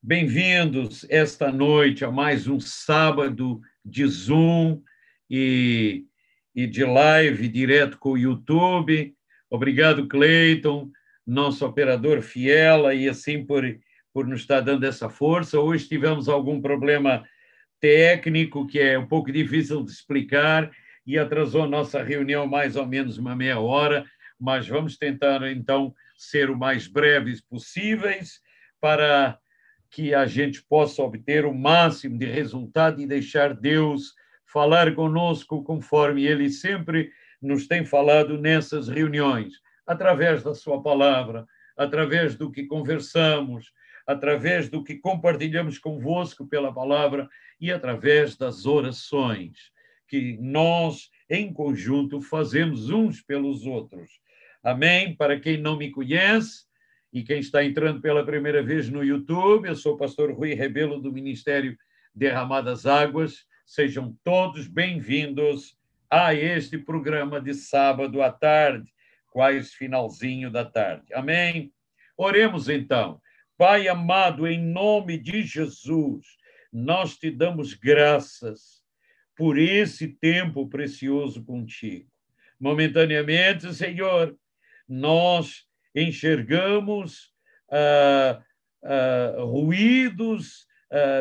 Bem-vindos esta noite a mais um sábado de Zoom e, e de live direto com o YouTube. Obrigado, Cleiton, nosso operador fiel, e assim por nos estar dando essa força. Hoje tivemos algum problema técnico que é um pouco difícil de explicar e atrasou a nossa reunião mais ou menos uma meia hora, mas vamos tentar, então, ser o mais breves possíveis para que a gente possa obter o máximo de resultado e deixar Deus falar conosco conforme Ele sempre nos tem falado nessas reuniões, através da Sua palavra, através do que conversamos, através do que compartilhamos convosco pela palavra e através das orações que nós, em conjunto, fazemos uns pelos outros. Amém? Para quem não me conhece, e quem está entrando pela primeira vez no YouTube, eu sou o pastor Rui Rebelo, do Ministério Derramadas Águas. Sejam todos bem-vindos a este programa de sábado à tarde, quase finalzinho da tarde. Amém? Oremos então. Pai amado, em nome de Jesus, nós te damos graças por esse tempo precioso contigo. Momentaneamente, Senhor, nós enxergamos ruídos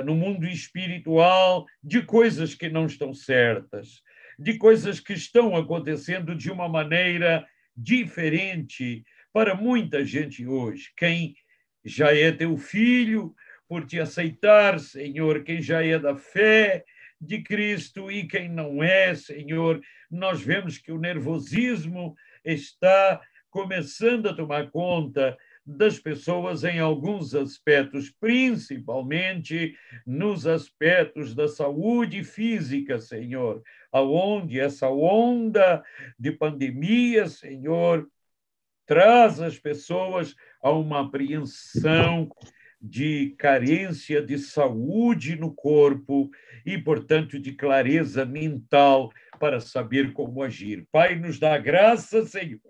no mundo espiritual de coisas que não estão certas, de coisas que estão acontecendo de uma maneira diferente para muita gente hoje. Quem já é teu filho, por te aceitar, Senhor, quem já é da fé de Cristo e quem não é, Senhor, nós vemos que o nervosismo está começando a tomar conta das pessoas em alguns aspectos, principalmente nos aspectos da saúde física, Senhor, aonde essa onda de pandemia, Senhor, traz as pessoas a uma apreensão de carência de saúde no corpo e, portanto, de clareza mental para saber como agir. Pai, nos dá graça, Senhor,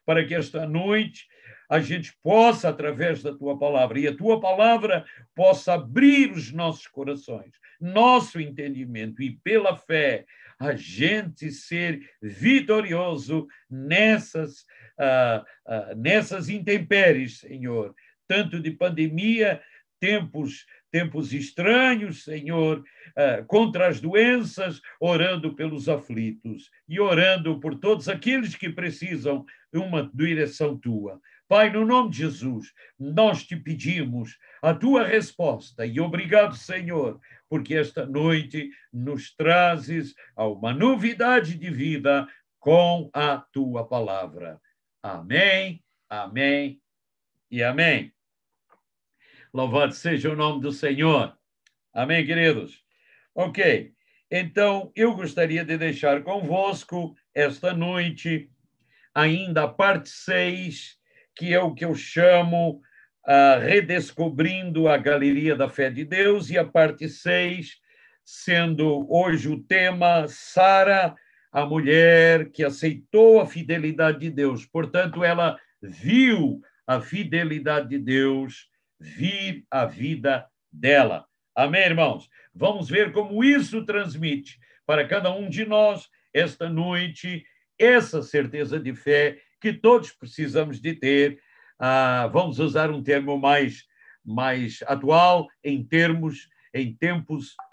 para que esta noite a gente possa, através da tua palavra, e a tua palavra possa abrir os nossos corações, nosso entendimento, e pela fé a gente ser vitorioso nessas intempéries, Senhor, tanto de pandemia, tempos estranhos, Senhor, contra as doenças, orando pelos aflitos e orando por todos aqueles que precisam de uma direção tua. Pai, no nome de Jesus, nós te pedimos a tua resposta e obrigado, Senhor, porque esta noite nos trazes a uma novidade de vida com a tua palavra. Amém, amém e amém. Louvado seja o nome do Senhor. Amém, queridos? Ok, então eu gostaria de deixar convosco esta noite ainda a parte 6, que é o que eu chamo Redescobrindo a Galeria da Fé de Deus, e a parte 6, sendo hoje o tema Sara, a mulher que aceitou a fidelidade de Deus. Portanto, ela viu a fidelidade de Deus vir à vida dela. Amém, irmãos? Vamos ver como isso transmite para cada um de nós esta noite essa certeza de fé que todos precisamos de ter. Vamos usar um termo mais atual em tempos,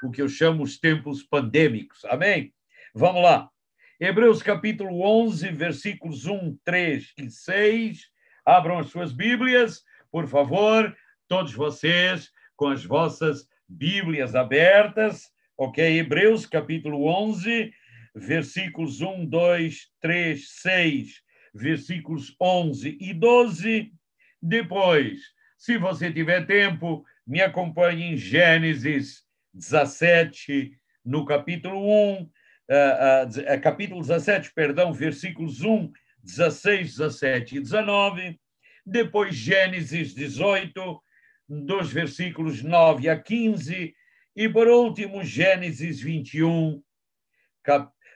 o que eu chamo os tempos pandêmicos. Amém? Vamos lá. Hebreus capítulo 11, versículos 1, 3 e 6. Abram as suas Bíblias, por favor, todos vocês com as vossas Bíblias abertas. Ok? Hebreus capítulo 11, versículos 1, 2, 3, 6, versículos 11 e 12. Depois, se você tiver tempo, me acompanhe em Gênesis 17, no capítulo 1, capítulo 17, perdão, versículos 1, 16, 17 e 19. Depois, Gênesis 18, dos versículos 9 a 15. E, por último, Gênesis 21,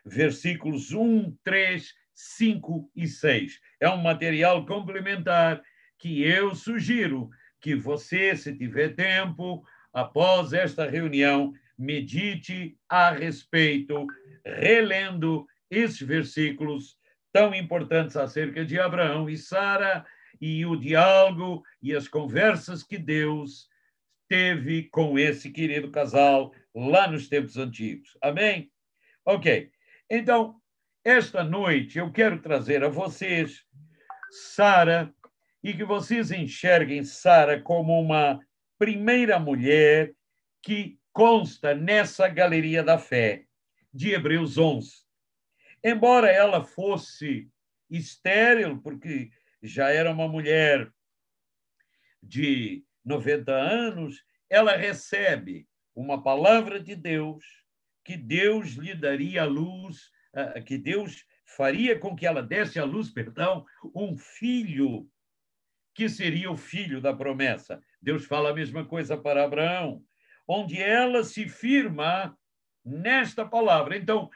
versículos 1, 3, 5 e 6. É um material complementar que eu sugiro que você, se tiver tempo, após esta reunião, medite a respeito, relendo esses versículos tão importantes acerca de Abraão e Sara e o diálogo e as conversas que Deus teve com esse querido casal lá nos tempos antigos. Amém? Ok. Então, esta noite eu quero trazer a vocês Sara e que vocês enxerguem Sara como uma primeira mulher que consta nessa galeria da fé de Hebreus 11. Embora ela fosse estéril, porque já era uma mulher de 90 anos, ela recebe uma palavra de Deus, que Deus lhe daria a luz, que Deus faria com que ela desse à luz, perdão, um filho que seria o filho da promessa. Deus fala a mesma coisa para Abraão, onde ela se firma nesta palavra. Então,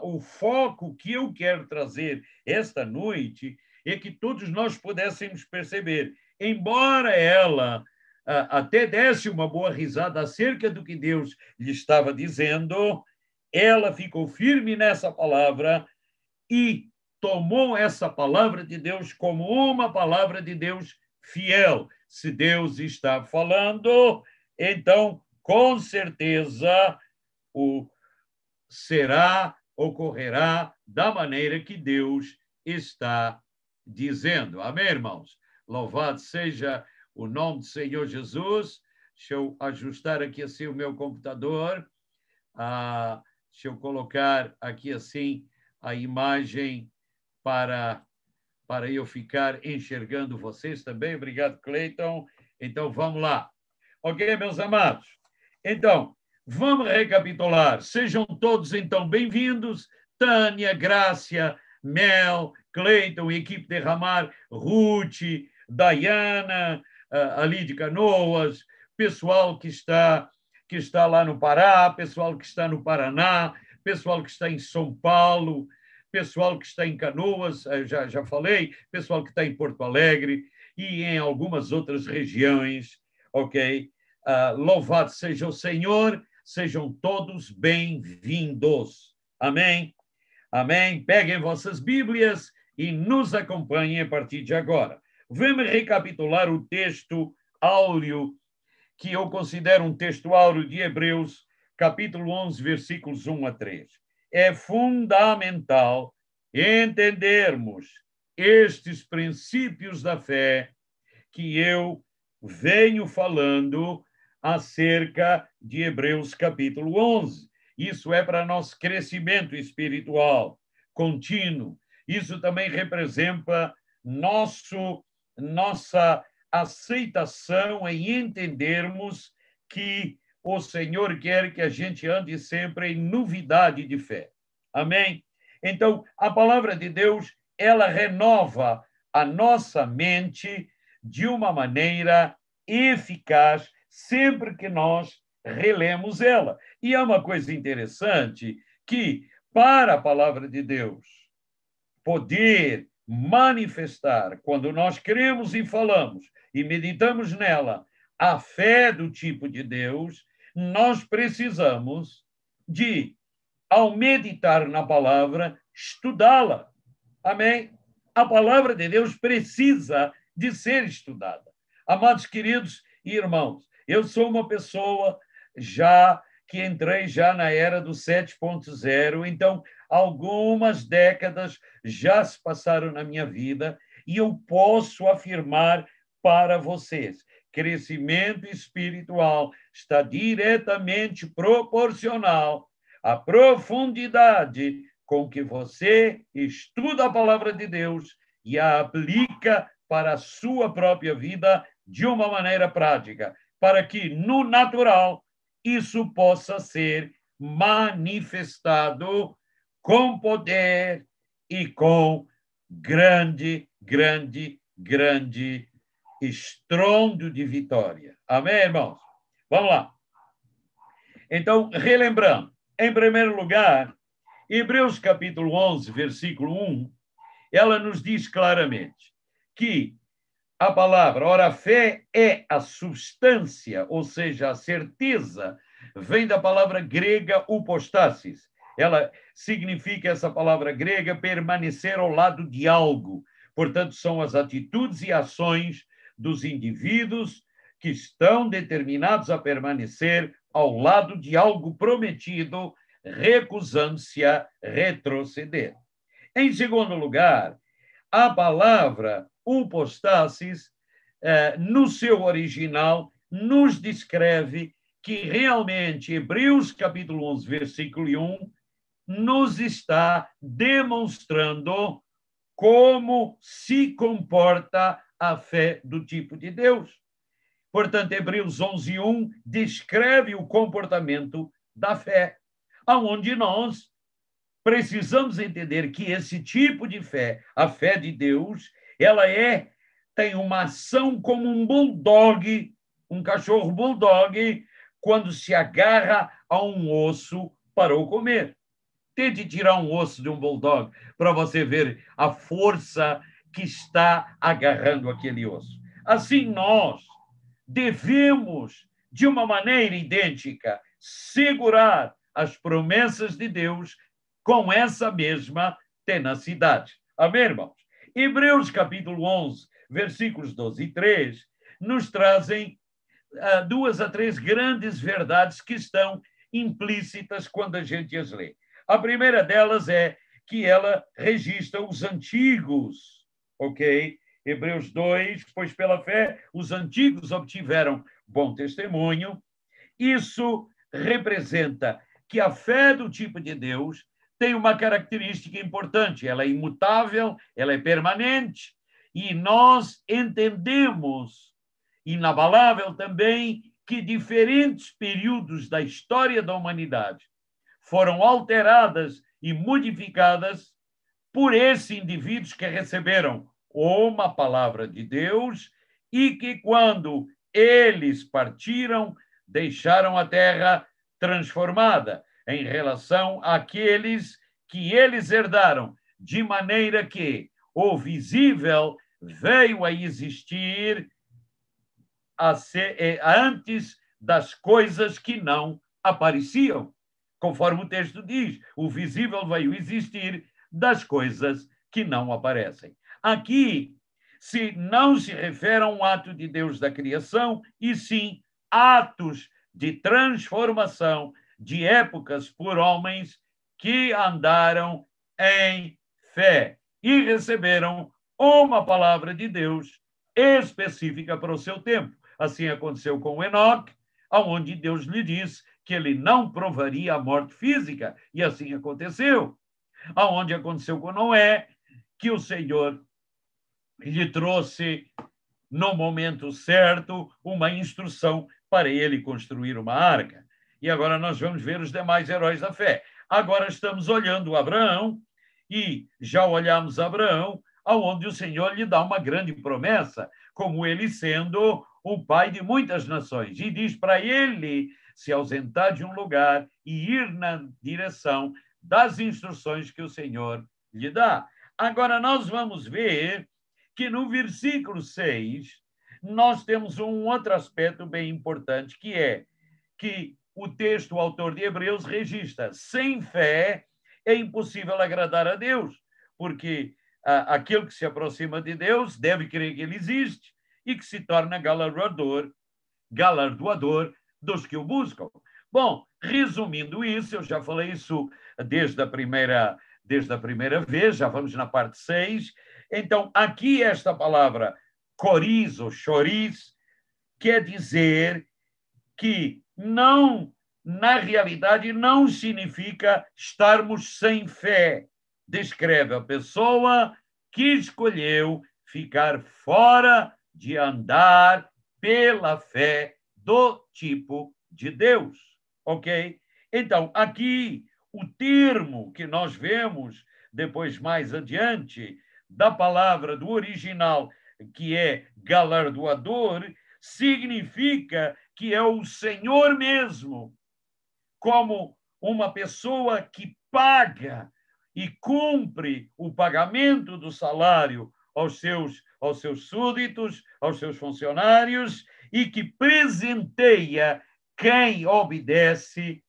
o foco que eu quero trazer esta noite é que todos nós pudéssemos perceber, embora ela até desse uma boa risada acerca do que Deus lhe estava dizendo, ela ficou firme nessa palavra e tomou essa palavra de Deus como uma palavra de Deus fiel. Se Deus está falando, então, com certeza, ocorrerá da maneira que Deus está dizendo. Amém, irmãos? Louvado seja o nome do Senhor Jesus. Deixa eu ajustar aqui assim o meu computador. Deixa eu colocar aqui assim a imagem para eu ficar enxergando vocês também. Obrigado, Cleiton. Então, vamos lá. Ok, meus amados? Então, vamos recapitular. Sejam todos, então, bem-vindos. Tânia, Grácia, Mel, Cleiton, equipe Derramar, Ruth, Dayana, ali de Canoas, pessoal que está lá no Pará, pessoal que está no Paraná, pessoal que está em São Paulo, pessoal que está em Canoas, já falei, pessoal que está em Porto Alegre e em algumas outras regiões, ok? Louvado seja o Senhor, sejam todos bem-vindos. Amém? Amém? Peguem vossas Bíblias e nos acompanhem a partir de agora. Vamos recapitular o texto áureo, que eu considero um texto áureo de Hebreus, capítulo 11, versículos 1 a 3. É fundamental entendermos estes princípios da fé que eu venho falando acerca de Hebreus capítulo 11. Isso é para nosso crescimento espiritual contínuo. Isso também representa nossa aceitação em entendermos que o Senhor quer que a gente ande sempre em novidade de fé. Amém? Então, a palavra de Deus, ela renova a nossa mente de uma maneira eficaz sempre que nós relemos ela. E é uma coisa interessante que, para a palavra de Deus poder manifestar, quando nós cremos e falamos e meditamos nela, a fé do tipo de Deus, nós precisamos de, ao meditar na palavra, estudá-la. Amém? A palavra de Deus precisa de ser estudada. Amados queridos e irmãos, eu sou uma pessoa que entrei na era do 7.0, então algumas décadas já se passaram na minha vida e eu posso afirmar para vocês, crescimento espiritual está diretamente proporcional à profundidade com que você estuda a palavra de Deus e a aplica para a sua própria vida de uma maneira prática, para que, no natural, isso possa ser manifestado com poder e com grande estrondo de vitória. Amém, irmãos? Vamos lá. Então, relembrando, em primeiro lugar, Hebreus capítulo 11, versículo 1, ela nos diz claramente que a palavra. Ora, a fé é a substância, ou seja, a certeza, vem da palavra grega upostasis. Ela significa, essa palavra grega, permanecer ao lado de algo. Portanto, são as atitudes e ações dos indivíduos que estão determinados a permanecer ao lado de algo prometido, recusando-se a retroceder. Em segundo lugar, a palavra upostasis, no seu original, nos descreve que realmente Hebreus capítulo 11, versículo 1, nos está demonstrando como se comporta a fé do tipo de Deus. Portanto, Hebreus 11, 1 descreve o comportamento da fé, aonde nós precisamos entender que esse tipo de fé, a fé de Deus, ela tem uma ação como um bulldog, um cachorro bulldog, quando se agarra a um osso para o comer. Tente tirar um osso de um bulldog para você ver a força que está agarrando aquele osso. Assim, nós devemos, de uma maneira idêntica, segurar as promessas de Deus com essa mesma tenacidade. Amém, irmãos? Hebreus capítulo 11, versículos 12 e 3, nos trazem 2 a 3 grandes verdades que estão implícitas quando a gente as lê. A primeira delas é que ela registra os antigos, ok? Hebreus 2, pois pela fé os antigos obtiveram bom testemunho. Isso representa que a fé do tipo de Deus tem uma característica importante, ela é imutável, ela é permanente, e nós entendemos, inabalável também, que diferentes períodos da história da humanidade foram alteradas e modificadas por esses indivíduos que receberam uma palavra de Deus e que, quando eles partiram, deixaram a terra transformada em relação àqueles que eles herdaram, de maneira que o visível veio a existir antes das coisas que não apareciam. Conforme o texto diz, o visível veio existir das coisas que não aparecem. Aqui não se refere a um ato de Deus da criação, e sim atos de transformação de épocas por homens que andaram em fé e receberam uma palavra de Deus específica para o seu tempo. Assim aconteceu com Enoque, onde Deus lhe disse que ele não provaria a morte física, e assim aconteceu. Aonde aconteceu com Noé, que o Senhor lhe trouxe, no momento certo, uma instrução para ele construir uma arca. E agora nós vamos ver os demais heróis da fé. Agora estamos olhando Abraão, e já olhamos Abraão, aonde o Senhor lhe dá uma grande promessa, como ele sendo o pai de muitas nações, e diz para ele se ausentar de um lugar e ir na direção das instruções que o Senhor lhe dá. Agora nós vamos ver que no versículo 6 nós temos um outro aspecto bem importante, que é que o texto, o autor de Hebreus, registra: sem fé é impossível agradar a Deus, porque aquele que se aproxima de Deus deve crer que ele existe e que se torna galardoador dos que o buscam. Bom, resumindo isso, eu já falei isso desde a primeira vez, já vamos na parte 6. Então, aqui esta palavra coriz ou choriz quer dizer que não, na realidade, não significa estarmos sem fé. Descreve a pessoa que escolheu ficar fora de andar pela fé do tipo de Deus, ok? Então, aqui, o termo que nós vemos depois, mais adiante, da palavra do original, que é galardoador, significa que é o Senhor mesmo, como uma pessoa que paga e cumpre o pagamento do salário aos seus súditos, aos seus funcionários, e que presenteia quem obedece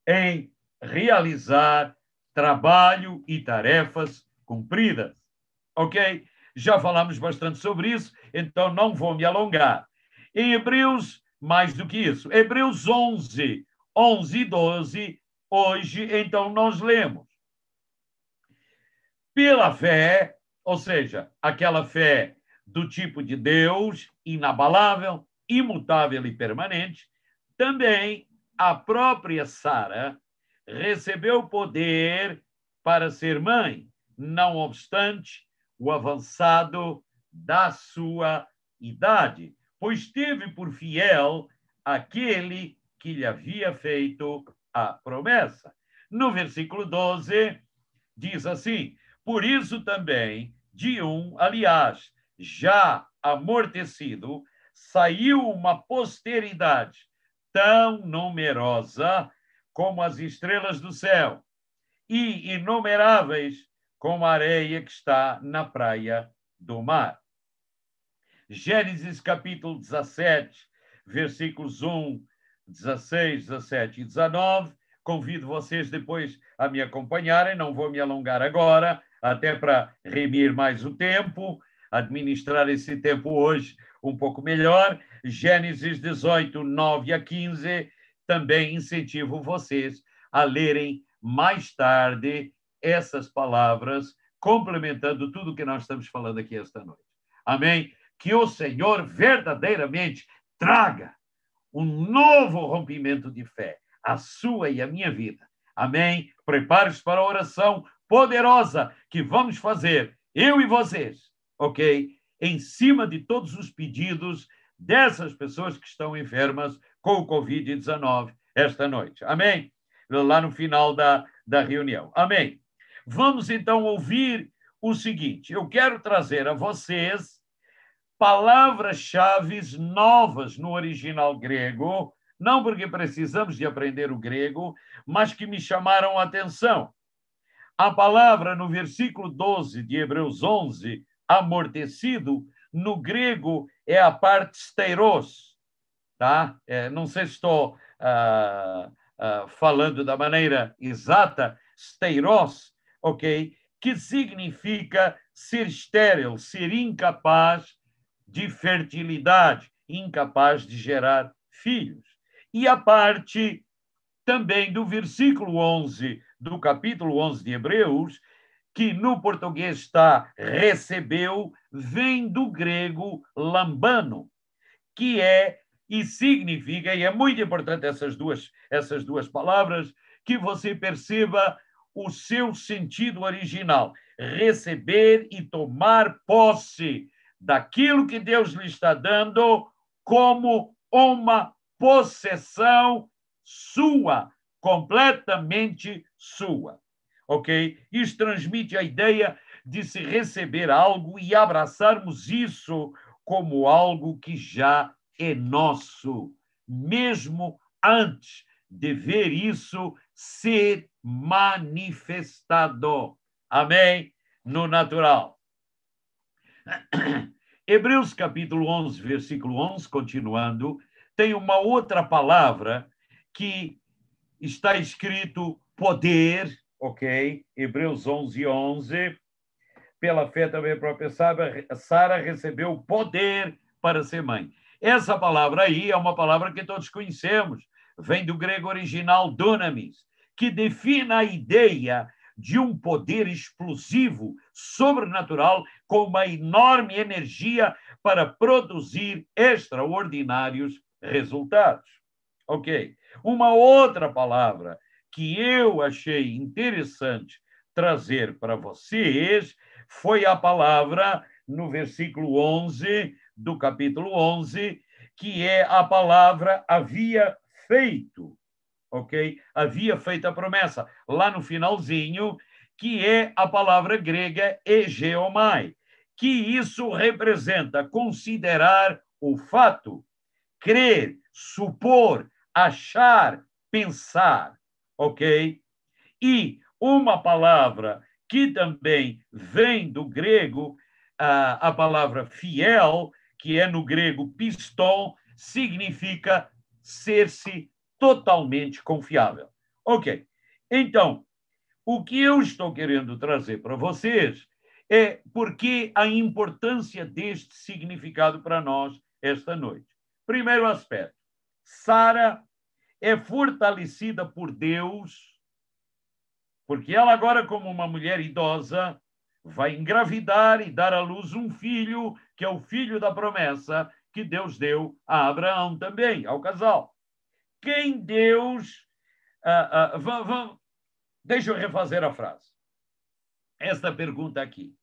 em realizar trabalho e tarefas cumpridas. Ok? Já falamos bastante sobre isso, então não vou me alongar. Em Hebreus, mais do que isso, Hebreus 11 e 12, hoje, então, nós lemos. Pela fé, ou seja, aquela fé do tipo de Deus, inabalável, imutável e permanente, também a própria Sara recebeu poder para ser mãe, não obstante o avançado da sua idade, pois teve por fiel aquele que lhe havia feito a promessa. No versículo 12, diz assim: por isso também, de aliás, já amortecido, saiu uma posteridade tão numerosa como as estrelas do céu e inumeráveis como a areia que está na praia do mar. Gênesis capítulo 17, versículos 1, 16, 17 e 19. Convido vocês depois a me acompanharem, não vou me alongar agora, até para remir mais o tempo, administrar esse tempo hoje um pouco melhor. Gênesis 18, 9 a 15, também incentivo vocês a lerem mais tarde essas palavras, complementando tudo que nós estamos falando aqui esta noite. Amém? Que o Senhor verdadeiramente traga um novo rompimento de fé, a sua e a minha vida. Amém? Prepare-se para a oração poderosa que vamos fazer, eu e vocês, ok? Em cima de todos os pedidos dessas pessoas que estão enfermas com o Covid-19 esta noite. Amém? Lá no final da reunião. Amém? Vamos então ouvir o seguinte. Eu quero trazer a vocês palavras-chave novas no original grego, não porque precisamos de aprender o grego, mas que me chamaram a atenção. A palavra no versículo 12 de Hebreus 11, amortecido, no grego é a parte steiros, tá? Não sei se estou falando da maneira exata, steiros, ok? Que significa ser estéril, ser incapaz de fertilidade, incapaz de gerar filhos. E a parte também do versículo 11 do capítulo 11 de Hebreus, que no português está recebeu, vem do grego lambano, que é e significa, e é muito importante essas duas palavras, que você perceba o seu sentido original, receber e tomar posse daquilo que Deus lhe está dando como uma possessão sua, completamente sua. Ok? Isso transmite a ideia de se receber algo e abraçarmos isso como algo que já é nosso, mesmo antes de ver isso ser manifestado. Amém? No natural. Hebreus capítulo 11, versículo 11, continuando, tem uma outra palavra que está escrito poder, ok? Hebreus 11, 11. Pela fé também a própria Sara recebeu poder para ser mãe. Essa palavra aí é uma palavra que todos conhecemos, vem do grego original dunamis, que define a ideia de um poder explosivo, sobrenatural, com uma enorme energia para produzir extraordinários resultados. Ok? Uma outra palavra que eu achei interessante trazer para vocês foi a palavra no versículo 11 do capítulo 11, que é a palavra havia feito, ok? Havia feito a promessa, lá no finalzinho, que é a palavra grega egeomai, que isso representa considerar o fato, crer, supor, achar, pensar, ok? E uma palavra que também vem do grego, a palavra fiel, que é no grego piston, significa ser-se totalmente confiável. Ok. Então, o que eu estou querendo trazer para vocês é porque a importância deste significado para nós esta noite. Primeiro aspecto, Sara é fortalecida por Deus, porque ela agora, como uma mulher idosa, vai engravidar e dar à luz um filho, que é o filho da promessa que Deus deu a Abraão também, ao casal. Quem Deus... deixa eu refazer a frase. Esta pergunta aqui.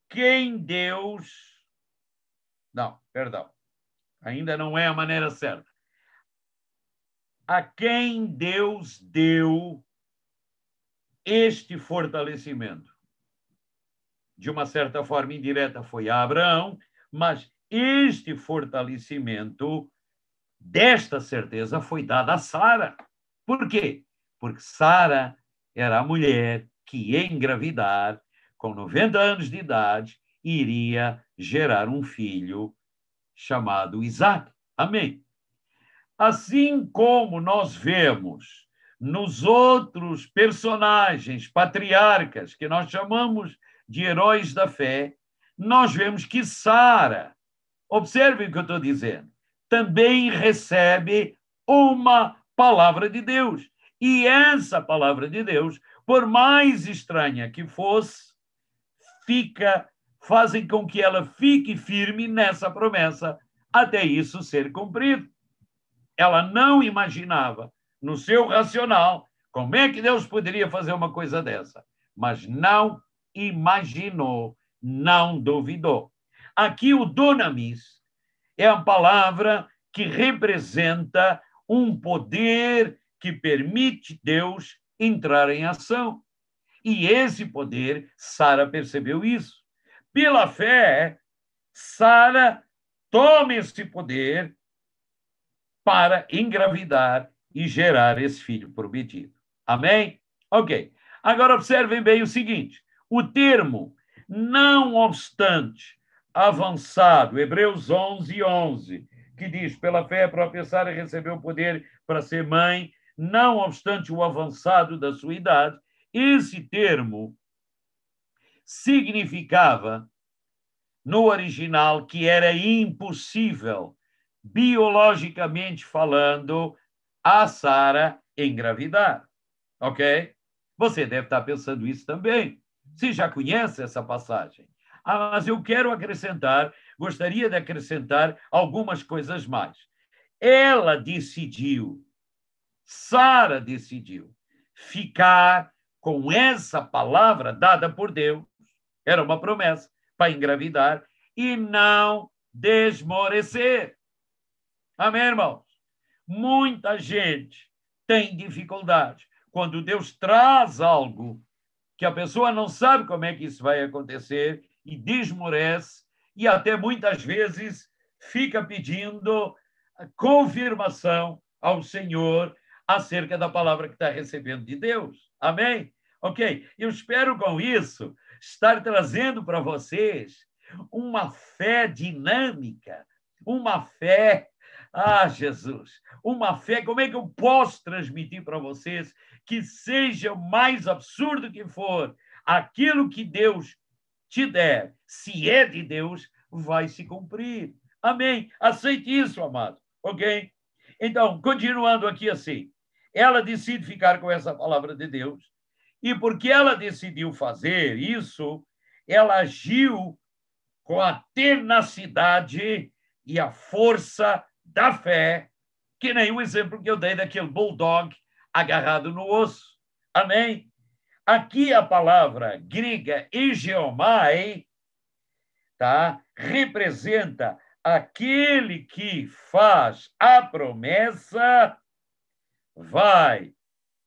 Quem Deus... Não, perdão. Ainda não é a maneira certa. A quem Deus deu este fortalecimento? De uma certa forma indireta foi a Abraão, mas este fortalecimento desta certeza foi dado a Sara. Por quê? Porque Sara era a mulher que ia engravidar com 90 anos de idade e iria gerar um filho chamado Isaac. Amém? Assim como nós vemos nos outros personagens, patriarcas, que nós chamamos de heróis da fé, nós vemos que Sara, observe o que eu estou dizendo, também recebe uma palavra de Deus. E essa palavra de Deus, por mais estranha que fosse, fazem com que ela fique firme nessa promessa até isso ser cumprido. Ela não imaginava, no seu racional, como é que Deus poderia fazer uma coisa dessa, mas não imaginou, não duvidou. Aqui o dunamis é a palavra que representa um poder que permite Deus entrar em ação. E esse poder, Sara percebeu isso. Pela fé, Sara toma esse poder para engravidar e gerar esse filho prometido. Amém? Ok. Agora observem bem o seguinte: o termo não obstante avançado, Hebreus 11:11, que diz, pela fé a própria Sara recebeu o poder para ser mãe, não obstante o avançado da sua idade, esse termo significava, no original, que era impossível, biologicamente falando, a Sara engravidar. Ok? Você deve estar pensando isso também. Você já conhece essa passagem. Mas eu quero acrescentar, gostaria de acrescentar algumas coisas mais. Ela decidiu, Sara decidiu, ficar com essa palavra dada por Deus, era uma promessa, para engravidar, e não desmorecer. Amém, irmãos? Muita gente tem dificuldade. Quando Deus traz algo que a pessoa não sabe como é que isso vai acontecer e desmorece, e até muitas vezes fica pedindo confirmação ao Senhor acerca da palavra que está recebendo de Deus. Amém? Ok? Eu espero com isso estar trazendo para vocês uma fé dinâmica, uma fé, Jesus, uma fé, como é que eu posso transmitir para vocês que seja o mais absurdo que for, aquilo que Deus te der, se é de Deus, vai se cumprir. Amém? Aceite isso, amado, ok? Então, continuando aqui assim, ela decide ficar com essa palavra de Deus, e porque ela decidiu fazer isso, ela agiu com a tenacidade e a força da fé, que nem o exemplo que eu dei daquele bulldog agarrado no osso. Amém? Aqui a palavra grega egeomai, tá? Representa aquele que faz a promessa, vai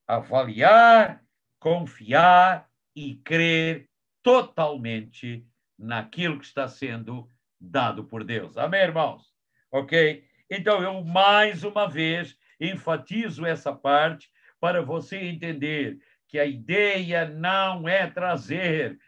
avaliar, confiar e crer totalmente naquilo que está sendo dado por Deus. Amém, irmãos? Ok? Então, eu mais uma vez enfatizo essa parte para você entender que a ideia não é trazer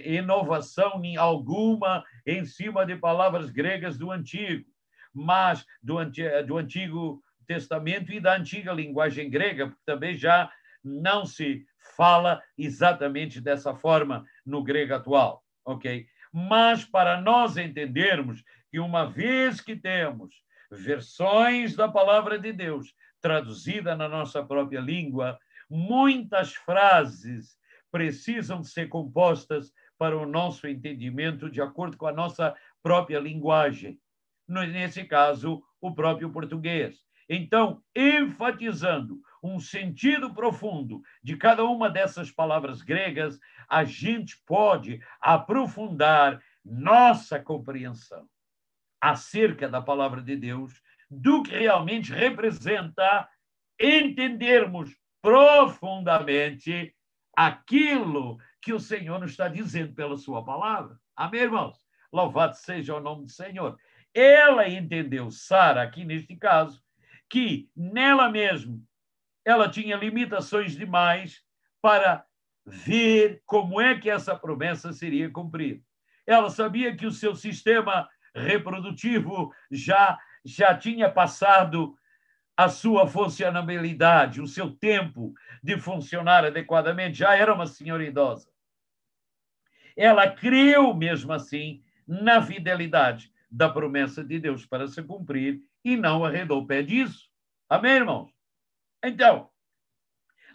inovação alguma em cima de palavras gregas do Antigo, mas do Antigo Testamento e da antiga linguagem grega, porque também já não se fala exatamente dessa forma no grego atual, ok? Mas para nós entendermos que uma vez que temos versões da palavra de Deus traduzida na nossa própria língua, muitas frases precisam ser compostas para o nosso entendimento de acordo com a nossa própria linguagem. Nesse caso, o próprio português. Então, enfatizando um sentido profundo de cada uma dessas palavras gregas, a gente pode aprofundar nossa compreensão acerca da palavra de Deus, do que realmente representa entendermos profundamente aquilo que o Senhor nos está dizendo pela sua palavra. Amém, irmãos? Louvado seja o nome do Senhor. Ela entendeu, Sara, aqui neste caso, que nela mesma ela tinha limitações demais para ver como é que essa promessa seria cumprida. Ela sabia que o seu sistema reprodutivo já tinha passado a sua funcionabilidade, o seu tempo de funcionar adequadamente, já era uma senhora idosa. Ela creu, mesmo assim, na fidelidade da promessa de Deus para se cumprir e não arredou o pé disso. Amém, irmãos? Então,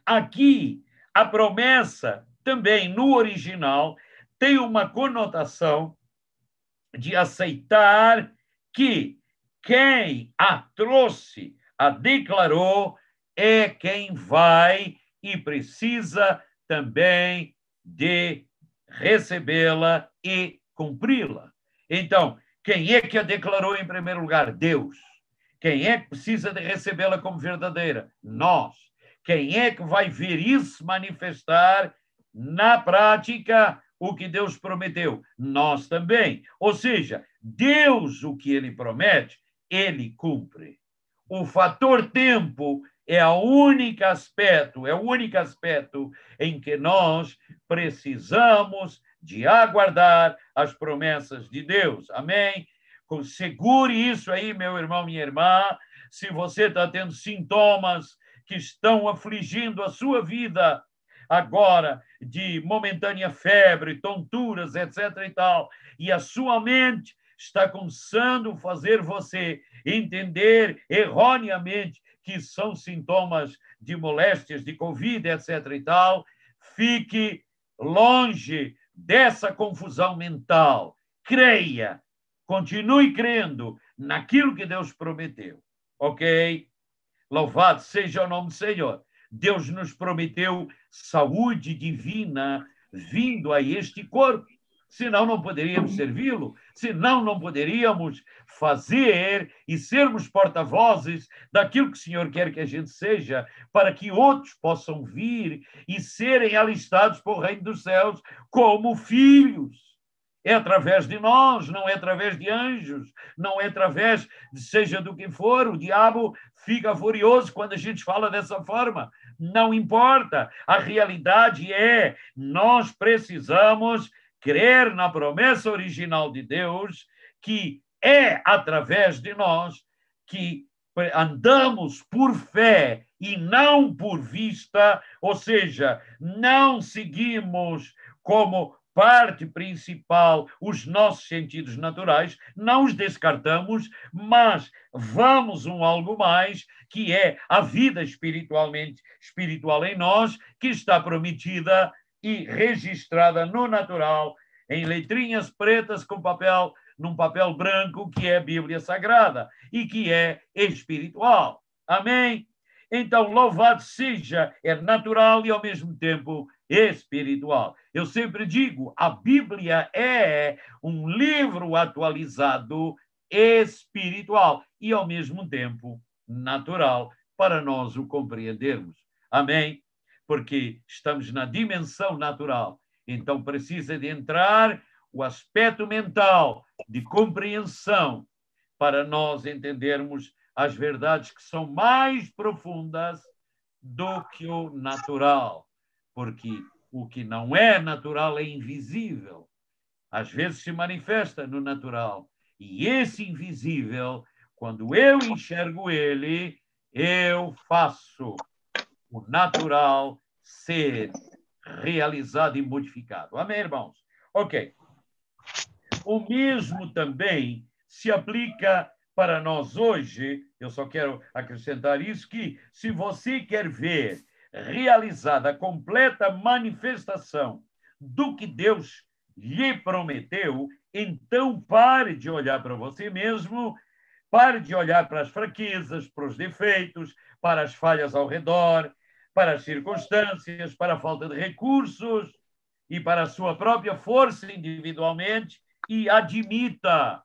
aqui, a promessa também no original tem uma conotação de aceitar que quem a trouxe, a declarou, é quem vai e precisa também de recebê-la e cumpri-la. Então, quem é que a declarou em primeiro lugar? Deus. Quem é que precisa de recebê-la como verdadeira? Nós. Quem é que vai ver isso manifestar na prática o que Deus prometeu? Nós também. Ou seja, Deus, o que ele promete, ele cumpre. O fator tempo é o único aspecto em que nós precisamos de aguardar as promessas de Deus. Amém? Segure isso aí, meu irmão, minha irmã. Se você está tendo sintomas que estão afligindo a sua vida agora, de momentânea febre, tonturas, etc. e tal, e a sua mente está começando a fazer você entender erroneamente que são sintomas de moléstias, de Covid, etc. e tal, fique longe dessa confusão mental. Creia, continue crendo naquilo que Deus prometeu, ok? Louvado seja o nome do Senhor. Deus nos prometeu saúde divina vindo a este corpo. Senão não poderíamos servi-lo, senão não poderíamos fazer e sermos porta-vozes daquilo que o Senhor quer que a gente seja, para que outros possam vir e serem alistados para o reino dos céus como filhos. É através de nós, não é através de anjos, não é através de seja do que for. O diabo fica furioso quando a gente fala dessa forma. Não importa. A realidade é, nós precisamos crer na promessa original de Deus, que é através de nós que andamos por fé e não por vista, ou seja, não seguimos como parte principal os nossos sentidos naturais, não os descartamos, mas vamos algo mais, que é a vida espiritual em nós, que está prometida e registrada no natural, em letrinhas pretas com papel, num papel branco, que é a Bíblia Sagrada e que é espiritual. Amém? Então, louvado seja, é natural e ao mesmo tempo espiritual. Eu sempre digo, a Bíblia é um livro atualizado espiritual e ao mesmo tempo natural para nós o compreendermos. Amém? Porque estamos na dimensão natural. Então precisa de entrar o aspecto mental de compreensão para nós entendermos as verdades que são mais profundas do que o natural. Porque O que não é natural é invisível. Às vezes se manifesta no natural. E esse invisível, quando eu enxergo ele, eu faço o natural ser realizado e modificado. Amém, irmãos? Ok. O mesmo também se aplica para nós hoje. Eu só quero acrescentar isso, que se você quer ver realizada a completa manifestação do que Deus lhe prometeu, então pare de olhar para você mesmo, pare de olhar para as fraquezas, para os defeitos, para as falhas ao redor, para as circunstâncias, para a falta de recursos e para a sua própria força individualmente, e admita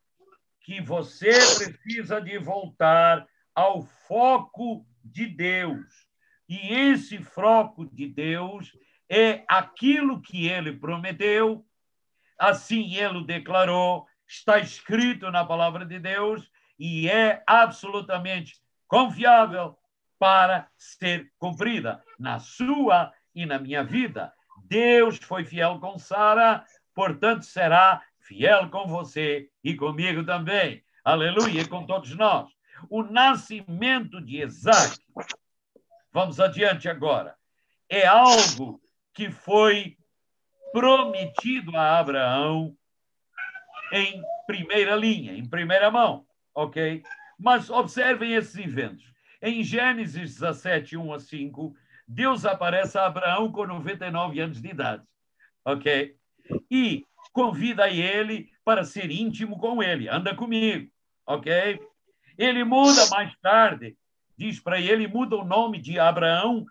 que você precisa de voltar ao foco de Deus. E esse foco de Deus é aquilo que ele prometeu, assim ele o declarou, está escrito na palavra de Deus e é absolutamente confiável para ser cumprida na sua e na minha vida. Deus foi fiel com Sara, portanto será fiel com você e comigo também. Aleluia, com todos nós. O nascimento de Isaac, vamos adiante agora, é algo que foi prometido a Abraão em primeira linha, em primeira mão, ok? Mas observem esses eventos. Em Gênesis 17, 1 a 5, Deus aparece a Abraão com 99 anos de idade, ok? E convida ele para ser íntimo com ele, anda comigo, ok? Ele muda mais tarde, diz para ele, muda o nome de Abraão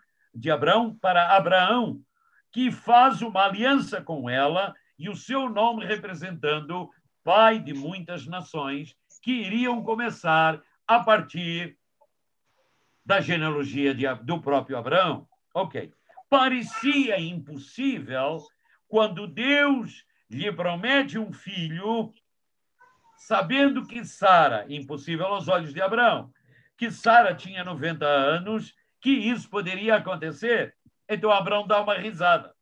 para Abraão, que faz uma aliança com ela e o seu nome representando pai de muitas nações que iriam começar a partir da genealogia do próprio Abraão. Ok. Parecia impossível quando Deus lhe promete um filho, sabendo que Sara, impossível aos olhos de Abraão, que Sara tinha 90 anos, que isso poderia acontecer. Então Abraão dá uma risada.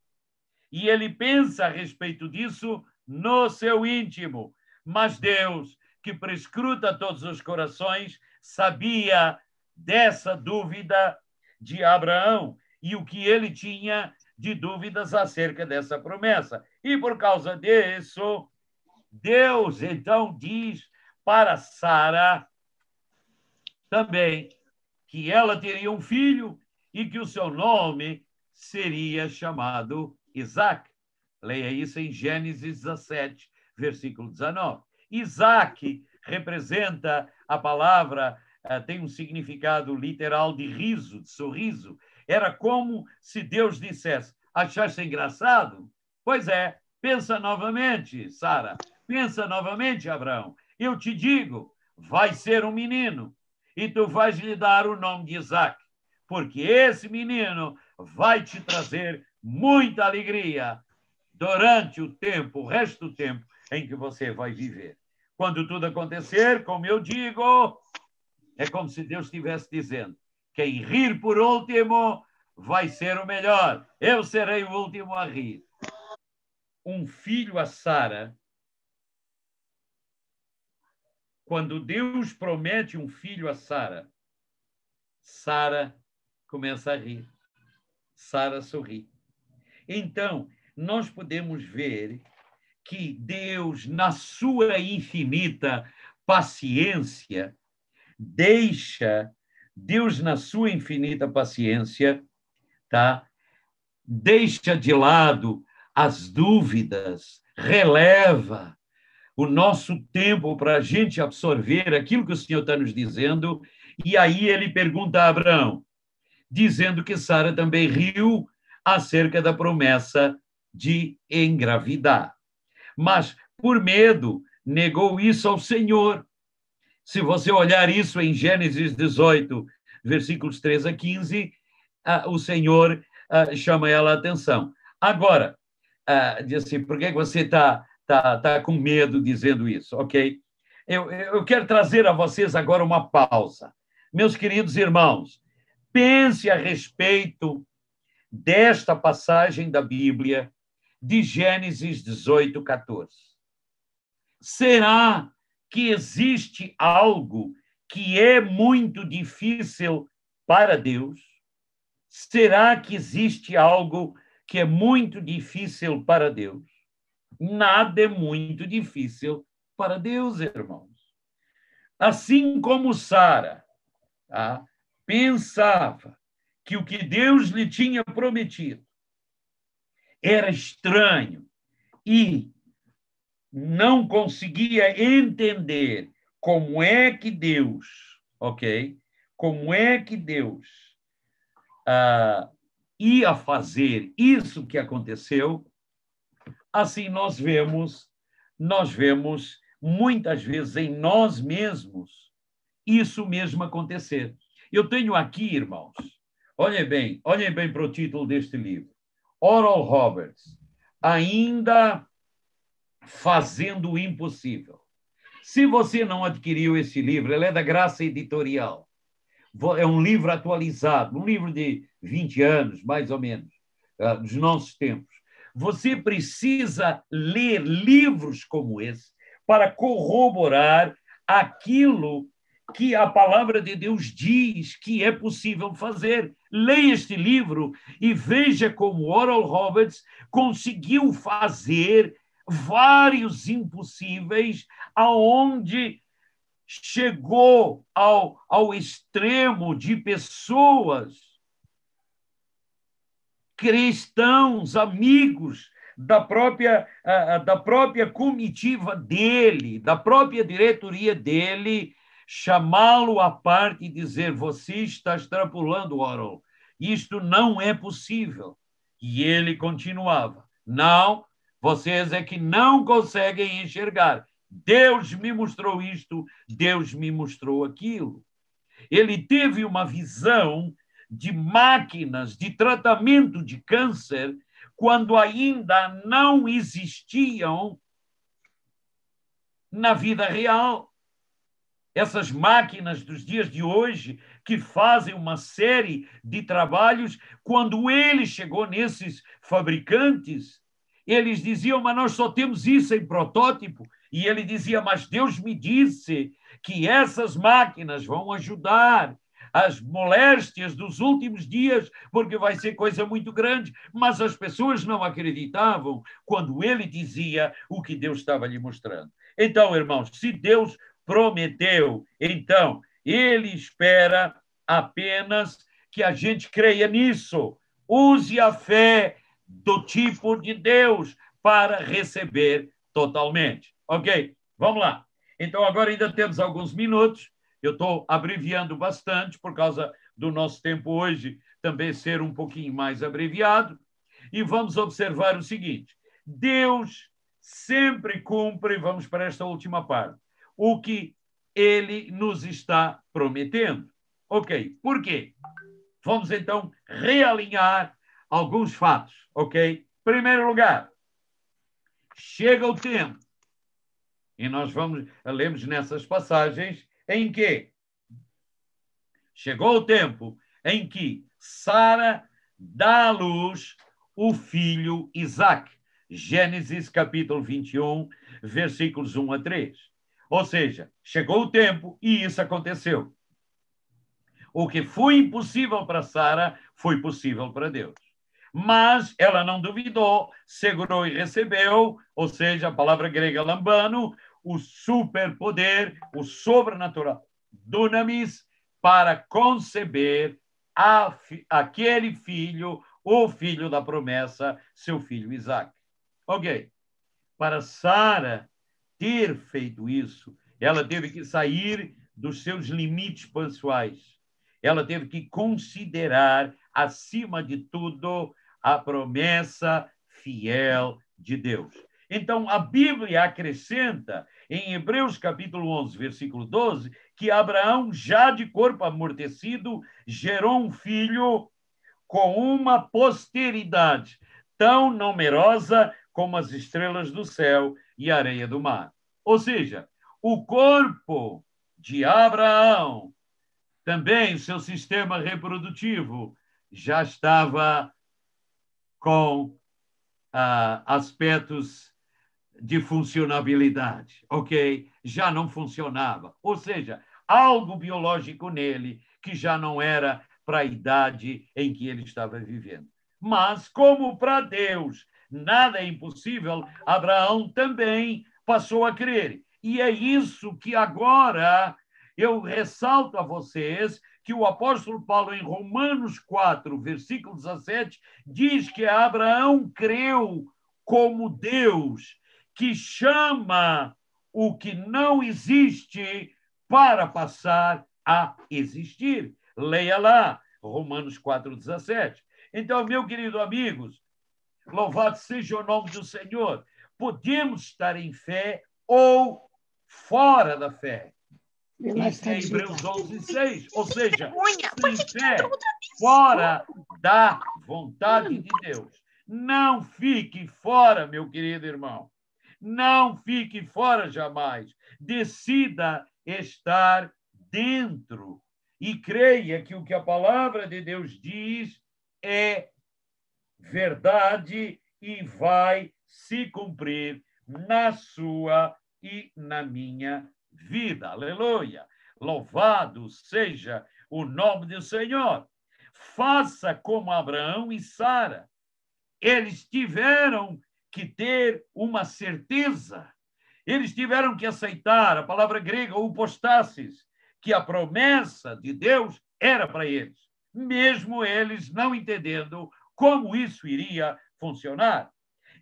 E ele pensa a respeito disso no seu íntimo. Mas Deus, que prescruta todos os corações, sabia dessa dúvida de Abraão e o que ele tinha de dúvidas acerca dessa promessa. E por causa disso, Deus então diz para Sara também que ela teria um filho e que o seu nome seria chamado Isaac. Leia isso em Gênesis 17, versículo 19. Isaac representa a palavra, tem um significado literal de riso, de sorriso. Era como se Deus dissesse: achaste engraçado? Pois é, pensa novamente, Sara. Pensa novamente, Abraão. Eu te digo, vai ser um menino e tu vais lhe dar o nome de Isaac, porque esse menino vai te trazer muita alegria durante o tempo, o resto do tempo em que você vai viver. Quando tudo acontecer, como eu digo, é como se Deus estivesse dizendo: quem rir por último vai ser o melhor. Eu serei o último a rir. Um filho a Sara. Quando Deus promete um filho a Sara, Sara começa a rir. Sara sorri. Então, nós podemos ver que Deus, na sua infinita paciência, Deus, na sua infinita paciência, tá? Deixa de lado as dúvidas, releva o nosso tempo para a gente absorver aquilo que o Senhor está nos dizendo, e aí ele pergunta a Abraão, dizendo que Sara também riu acerca da promessa de engravidar. Mas, por medo, negou isso ao Senhor. Se você olhar isso em Gênesis 18, versículos 3 a 15, o Senhor chama ela a atenção. Agora, diz assim, por que você está com medo dizendo isso? Ok? Eu quero trazer a vocês agora uma pausa. Meus queridos irmãos, pense a respeito desta passagem da Bíblia de Gênesis 18, 14. Será que existe algo que é muito difícil para Deus? Será que existe algo que é muito difícil para Deus? Nada é muito difícil para Deus, irmãos. Assim como Sara, tá, pensava que o que Deus lhe tinha prometido era estranho e não conseguia entender como é que Deus, ok? Como é que Deus ia fazer isso que aconteceu? Assim nós vemos muitas vezes em nós mesmos isso mesmo acontecer. Eu tenho aqui, irmãos, olhem bem para o título deste livro. Oral Roberts, ainda fazendo o impossível. Se você não adquiriu esse livro, ele é da Graça Editorial. É um livro atualizado, um livro de 20 anos, mais ou menos, dos nossos tempos. Você precisa ler livros como esse para corroborar aquilo que a palavra de Deus diz que é possível fazer. Leia este livro e veja como Oral Roberts conseguiu fazer vários impossíveis aonde chegou ao extremo de pessoas, cristãos, amigos da própria comitiva dele, da própria diretoria dele, chamá-lo à parte e dizer: você está extrapolando, Oral, isto não é possível. E ele continuava: não, vocês é que não conseguem enxergar. Deus me mostrou isto, Deus me mostrou aquilo. Ele teve uma visão de máquinas de tratamento de câncer quando ainda não existiam na vida real. Essas máquinas dos dias de hoje que fazem uma série de trabalhos, quando ele chegou nesses fabricantes, eles diziam: mas nós só temos isso em protótipo. E ele dizia: mas Deus me disse que essas máquinas vão ajudar as moléstias dos últimos dias, porque vai ser coisa muito grande. Mas as pessoas não acreditavam quando ele dizia o que Deus estava lhe mostrando. Então, irmãos, se Deus prometeu, então ele espera apenas que a gente creia nisso. Use a fé do tipo de Deus para receber totalmente. Ok? Vamos lá. Então, agora ainda temos alguns minutos. Eu estou abreviando bastante por causa do nosso tempo hoje também ser um pouquinho mais abreviado. E vamos observar o seguinte: Deus sempre cumpre, vamos para esta última parte, o que ele nos está prometendo. Ok, por quê? Vamos então realinhar alguns fatos, ok? Primeiro lugar, chega o tempo, e nós lemos nessas passagens, em que chegou o tempo em que Sara dá à luz o filho Isaque. Gênesis capítulo 21, versículos 1 a 3. Ou seja, chegou o tempo e isso aconteceu. O que foi impossível para Sara foi possível para Deus. Mas ela não duvidou, segurou e recebeu, ou seja, a palavra grega lambano, o superpoder, o sobrenatural, dunamis, para conceber aquele filho, o filho da promessa, seu filho Isaac. Ok. Para Sara ter feito isso, ela teve que sair dos seus limites pessoais. Ela teve que considerar, acima de tudo, a promessa fiel de Deus. Então, a Bíblia acrescenta, em Hebreus capítulo 11, versículo 12, que Abraão, já de corpo amortecido, gerou um filho com uma posteridade tão numerosa como as estrelas do céu e a areia do mar. Ou seja, o corpo de Abraão, também seu sistema reprodutivo, já estava com aspectos de funcionabilidade, ok? Já não funcionava. Ou seja, algo biológico nele que já não era para a idade em que ele estava vivendo. Mas, como para Deus nada é impossível, Abraão também passou a crer. E é isso que agora eu ressalto a vocês, que o apóstolo Paulo, em Romanos 4, versículo 17, diz que Abraão creu como Deus, que chama o que não existe para passar a existir. Leia lá, Romanos 4,17. Então, meu querido amigos, louvado seja o nome do Senhor. Podemos estar em fé ou fora da fé. Isso é Hebreus 11:6. Ou seja, sem fé, fora da vontade de Deus. Não fique fora, meu querido irmão. Não fique fora jamais. Decida estar dentro. E creia que o que a palavra de Deus diz é verdade e vai se cumprir na sua e na minha vida. Aleluia! Louvado seja o nome do Senhor. Faça como Abraão e Sara. Eles tiveram que ter uma certeza. Eles tiveram que aceitar a palavra grega upostasis, que a promessa de Deus era para eles, mesmo eles não entendendo como isso iria funcionar.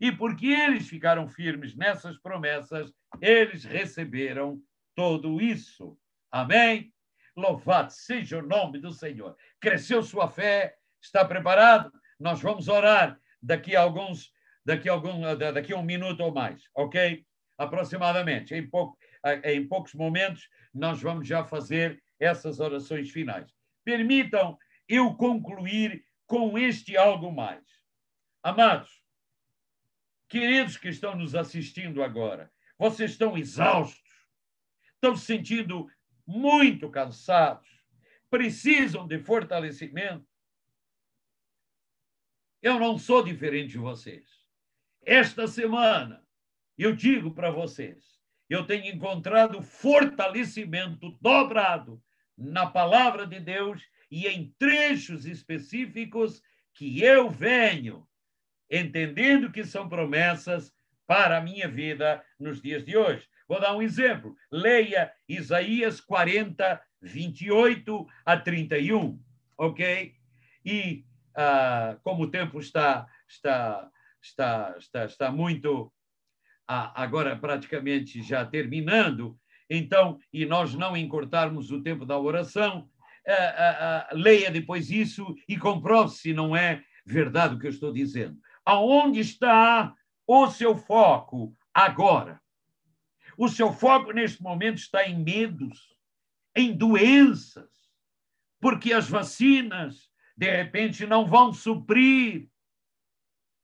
E porque eles ficaram firmes nessas promessas, eles receberam tudo isso. Amém? Louvado seja o nome do Senhor. Cresceu sua fé? Está preparado? Nós vamos orar daqui a um minuto ou mais, ok? Aproximadamente. Em poucos momentos, nós vamos já fazer essas orações finais. Permitam eu concluir com este algo mais. Amados, queridos que estão nos assistindo agora, vocês estão exaustos, estão se sentindo muito cansados, precisam de fortalecimento. Eu não sou diferente de vocês. Esta semana, eu digo para vocês, eu tenho encontrado fortalecimento dobrado na palavra de Deus e em trechos específicos que eu venho entendendo que são promessas para a minha vida nos dias de hoje. Vou dar um exemplo. Leia Isaías 40, 28 a 31, ok? E como o tempo está muito agora praticamente já terminando, então, e nós não encurtarmos o tempo da oração, leia depois isso e comprove se não é verdade o que eu estou dizendo. Aonde está o seu foco agora? O seu foco neste momento está em medos, em doenças, porque as vacinas, de repente, não vão suprir,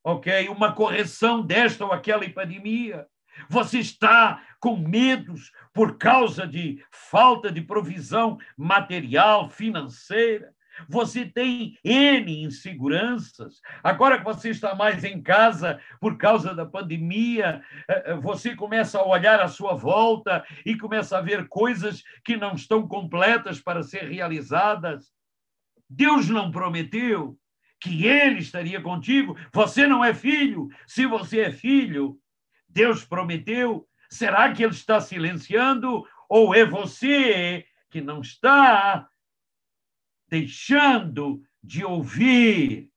ok? Uma correção desta ou aquela epidemia. Você está com medos por causa de falta de provisão material, financeira. Você tem N inseguranças. Agora que você está mais em casa por causa da pandemia, você começa a olhar à sua volta e começa a ver coisas que não estão completas para ser realizadas. Deus não prometeu que ele estaria contigo. Você não é filho. Se você é filho, Deus prometeu. Será que ele está silenciando? Ou é você que não está deixando de ouvir?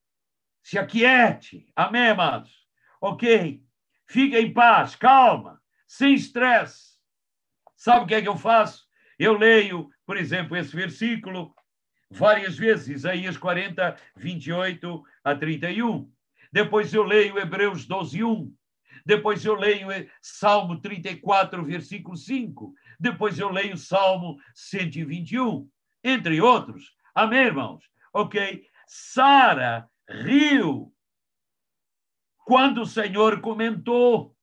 Se aquiete. Amém, amados? Ok? Fica em paz, calma, sem estresse. Sabe o que é que eu faço? Eu leio, por exemplo, esse versículo várias vezes, Isaías 40, 28 a 31. Depois eu leio Hebreus 12, 1. Depois eu leio Salmo 34, versículo 5. Depois eu leio Salmo 121, entre outros. Amém, irmãos? Ok? Sara riu quando o Senhor comentou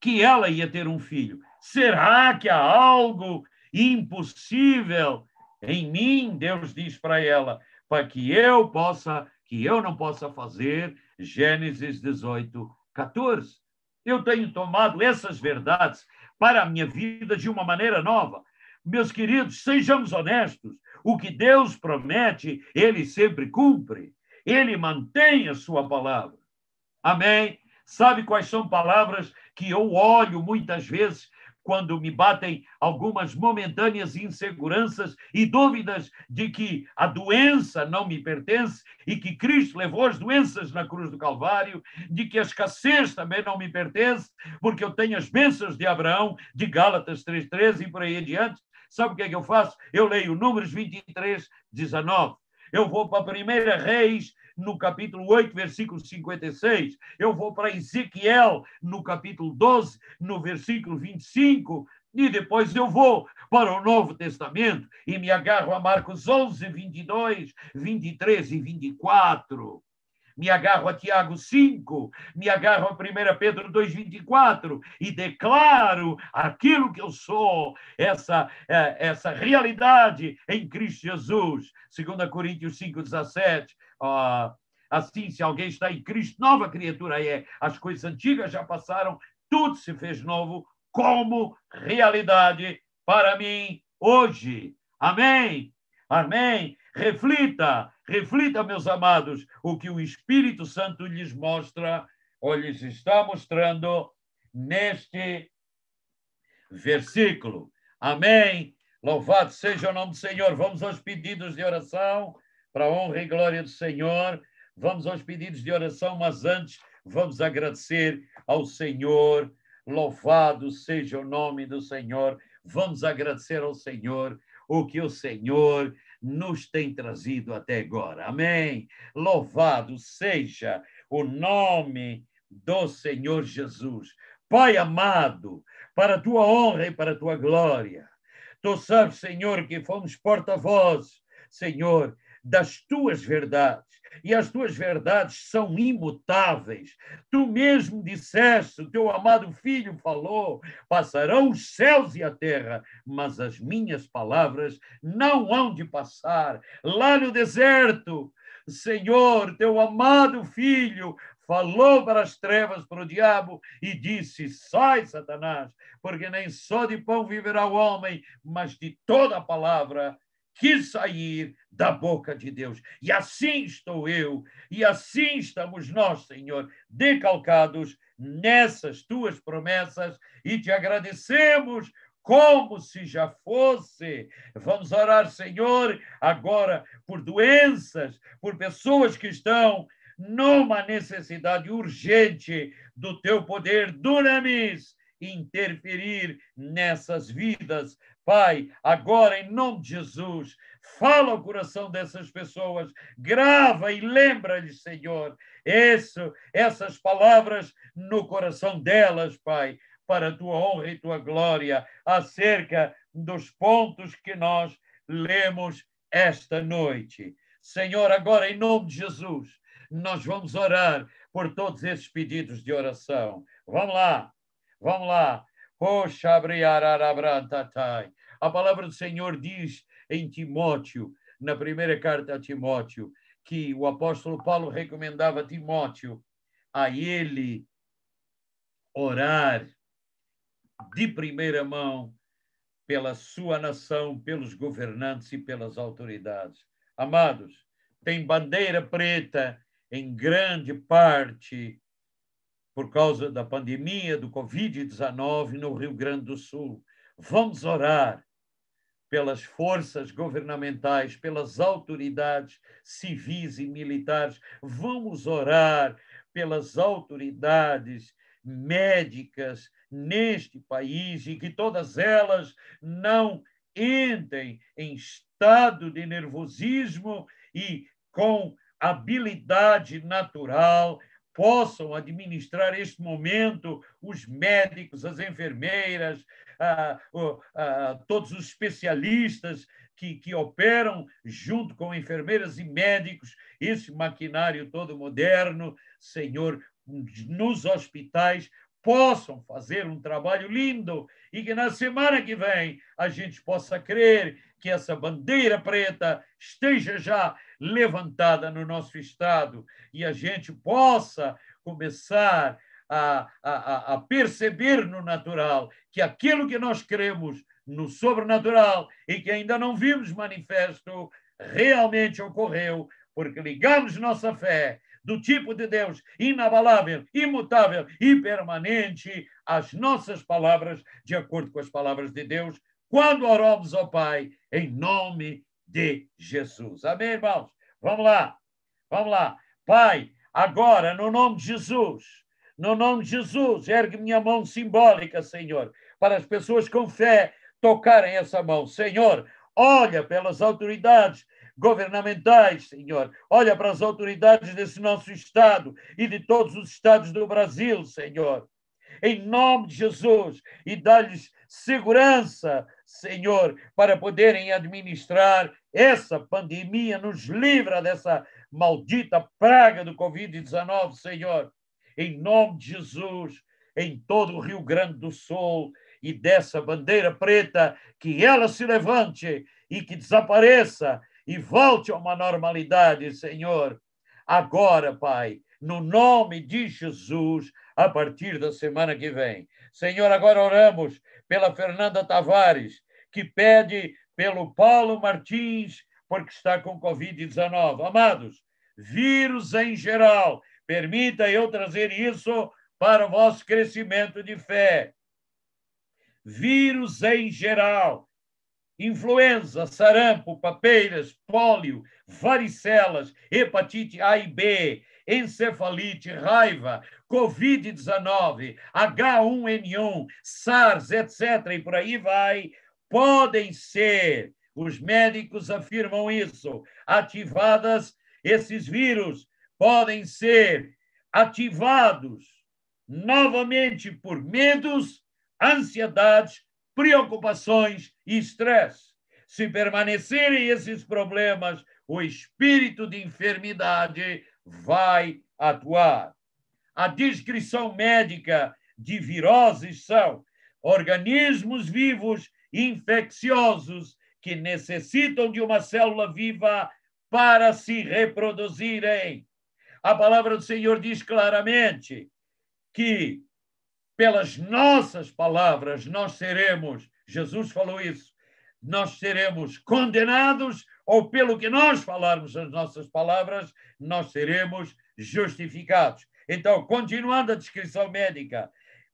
que ela ia ter um filho. Será que há algo impossível em mim? Deus diz para ela, para que eu não possa fazer, Gênesis 18, 14. Eu tenho tomado essas verdades para a minha vida de uma maneira nova. Meus queridos, sejamos honestos. O que Deus promete, Ele sempre cumpre. Ele mantém a sua palavra. Amém? Sabe quais são palavras que eu olho muitas vezes quando me batem algumas momentâneas inseguranças e dúvidas de que a doença não me pertence e que Cristo levou as doenças na cruz do Calvário, de que a escassez também não me pertence, porque eu tenho as bênçãos de Abraão, de Gálatas 3:13 e por aí adiante. Sabe o que é que eu faço? Eu leio Números 23, 19. Eu vou para a 1 Reis, no capítulo 8, versículo 56. Eu vou para Ezequiel, no capítulo 12, no versículo 25. E depois eu vou para o Novo Testamento e me agarro a Marcos 11, 22, 23 e 24. Me agarro a Tiago 5, me agarro a 1 Pedro 2,24 e declaro aquilo que eu sou, essa realidade em Cristo Jesus. 2 Coríntios 5,17. Assim, se alguém está em Cristo, nova criatura é. As coisas antigas já passaram, tudo se fez novo como realidade para mim hoje. Amém? Amém? Reflita, meus amados, o que o Espírito Santo lhes mostra, ou lhes está mostrando neste versículo. Amém? Louvado seja o nome do Senhor. Vamos aos pedidos de oração, para a honra e glória do Senhor. Vamos aos pedidos de oração, mas antes vamos agradecer ao Senhor. Louvado seja o nome do Senhor. Vamos agradecer ao Senhor o que o Senhor nos tem trazido até agora. Amém? Louvado seja o nome do Senhor Jesus. Pai amado, para a tua honra e para a tua glória. Tu sabes, Senhor, que fomos porta-voz, Senhor, das tuas verdades. E as tuas verdades são imutáveis. Tu mesmo disseste, o teu amado filho falou, passarão os céus e a terra, mas as minhas palavras não hão de passar. Lá no deserto, Senhor, teu amado filho falou para as trevas, para o diabo, e disse: sai, Satanás, porque nem só de pão viverá o homem, mas de toda a palavra que sair da boca de Deus. E assim estou eu, e assim estamos nós, Senhor, decalcados nessas tuas promessas, e te agradecemos como se já fosse. Vamos orar, Senhor, agora por doenças, por pessoas que estão numa necessidade urgente do teu poder, dunamis, interferir nessas vidas. Pai, agora, em nome de Jesus, fala ao coração dessas pessoas, grava e lembra-lhes, Senhor, essas palavras no coração delas, Pai, para a tua honra e tua glória, acerca dos pontos que nós lemos esta noite. Senhor, agora, em nome de Jesus, nós vamos orar por todos esses pedidos de oração. Vamos lá, vamos lá. A palavra do Senhor diz em Timóteo, na primeira carta a Timóteo, que o apóstolo Paulo recomendava a Timóteo a ele orar de primeira mão pela sua nação, pelos governantes e pelas autoridades. Amados, tem bandeira preta em grande parte por causa da pandemia do Covid-19 no Rio Grande do Sul. Vamos orar pelas forças governamentais, pelas autoridades civis e militares. Vamos orar pelas autoridades médicas neste país e que todas elas não entrem em estado de nervosismo e com habilidade natural possam administrar este momento, os médicos, as enfermeiras, todos os especialistas que operam junto com enfermeiras e médicos, esse maquinário todo moderno, Senhor, nos hospitais, possam fazer um trabalho lindo e que na semana que vem a gente possa crer que essa bandeira preta esteja já levantada no nosso estado e a gente possa começar a perceber no natural que aquilo que nós cremos no sobrenatural e que ainda não vimos manifesto realmente ocorreu, porque ligamos nossa fé do tipo de Deus inabalável, imutável e permanente às nossas palavras, de acordo com as palavras de Deus, quando oramos ao Pai, em nome de Jesus. Amém, irmãos? Vamos lá, vamos lá. Pai, agora, no nome de Jesus, no nome de Jesus, ergue minha mão simbólica, Senhor, para as pessoas com fé tocarem essa mão. Senhor, olha pelas autoridades governamentais, Senhor. Olha para as autoridades desse nosso estado e de todos os estados do Brasil, Senhor. Em nome de Jesus, e dá-lhes segurança, Senhor, para poderem administrar essa pandemia. Nos livra dessa maldita praga do Covid-19, Senhor. Em nome de Jesus, em todo o Rio Grande do Sul, e dessa bandeira preta, que ela se levante e que desapareça e volte a uma normalidade, Senhor. Agora, Pai, no nome de Jesus, a partir da semana que vem. Senhor, agora oramos pela Fernanda Tavares, que pede pelo Paulo Martins, porque está com Covid-19. Amados, vírus em geral, permita eu trazer isso para o vosso crescimento de fé. Vírus em geral, influenza, sarampo, papeiras, pólio, varicelas, hepatite A e B, encefalite, raiva, Covid-19, H1N1, SARS, etc., e por aí vai, podem ser, os médicos afirmam isso, ativadas, esses vírus podem ser ativados novamente por medos, ansiedades, preocupações e estresse. Se permanecerem esses problemas, o espírito de enfermidade vai atuar. A descrição médica de viroses são organismos vivos infecciosos que necessitam de uma célula viva para se reproduzirem. A palavra do Senhor diz claramente que pelas nossas palavras nós seremos, Jesus falou isso, nós seremos condenados, ou pelo que nós falarmos as nossas palavras, nós seremos justificados. Então, continuando a descrição médica,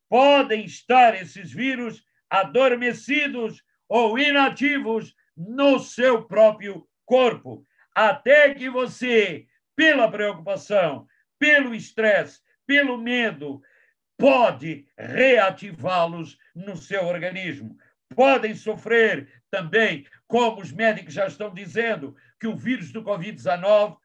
podem estar esses vírus adormecidos ou inativos no seu próprio corpo, até que você, pela preocupação, pelo estresse, pelo medo, pode reativá-los no seu organismo. Podem sofrer também, como os médicos já estão dizendo, que o vírus do Covid-19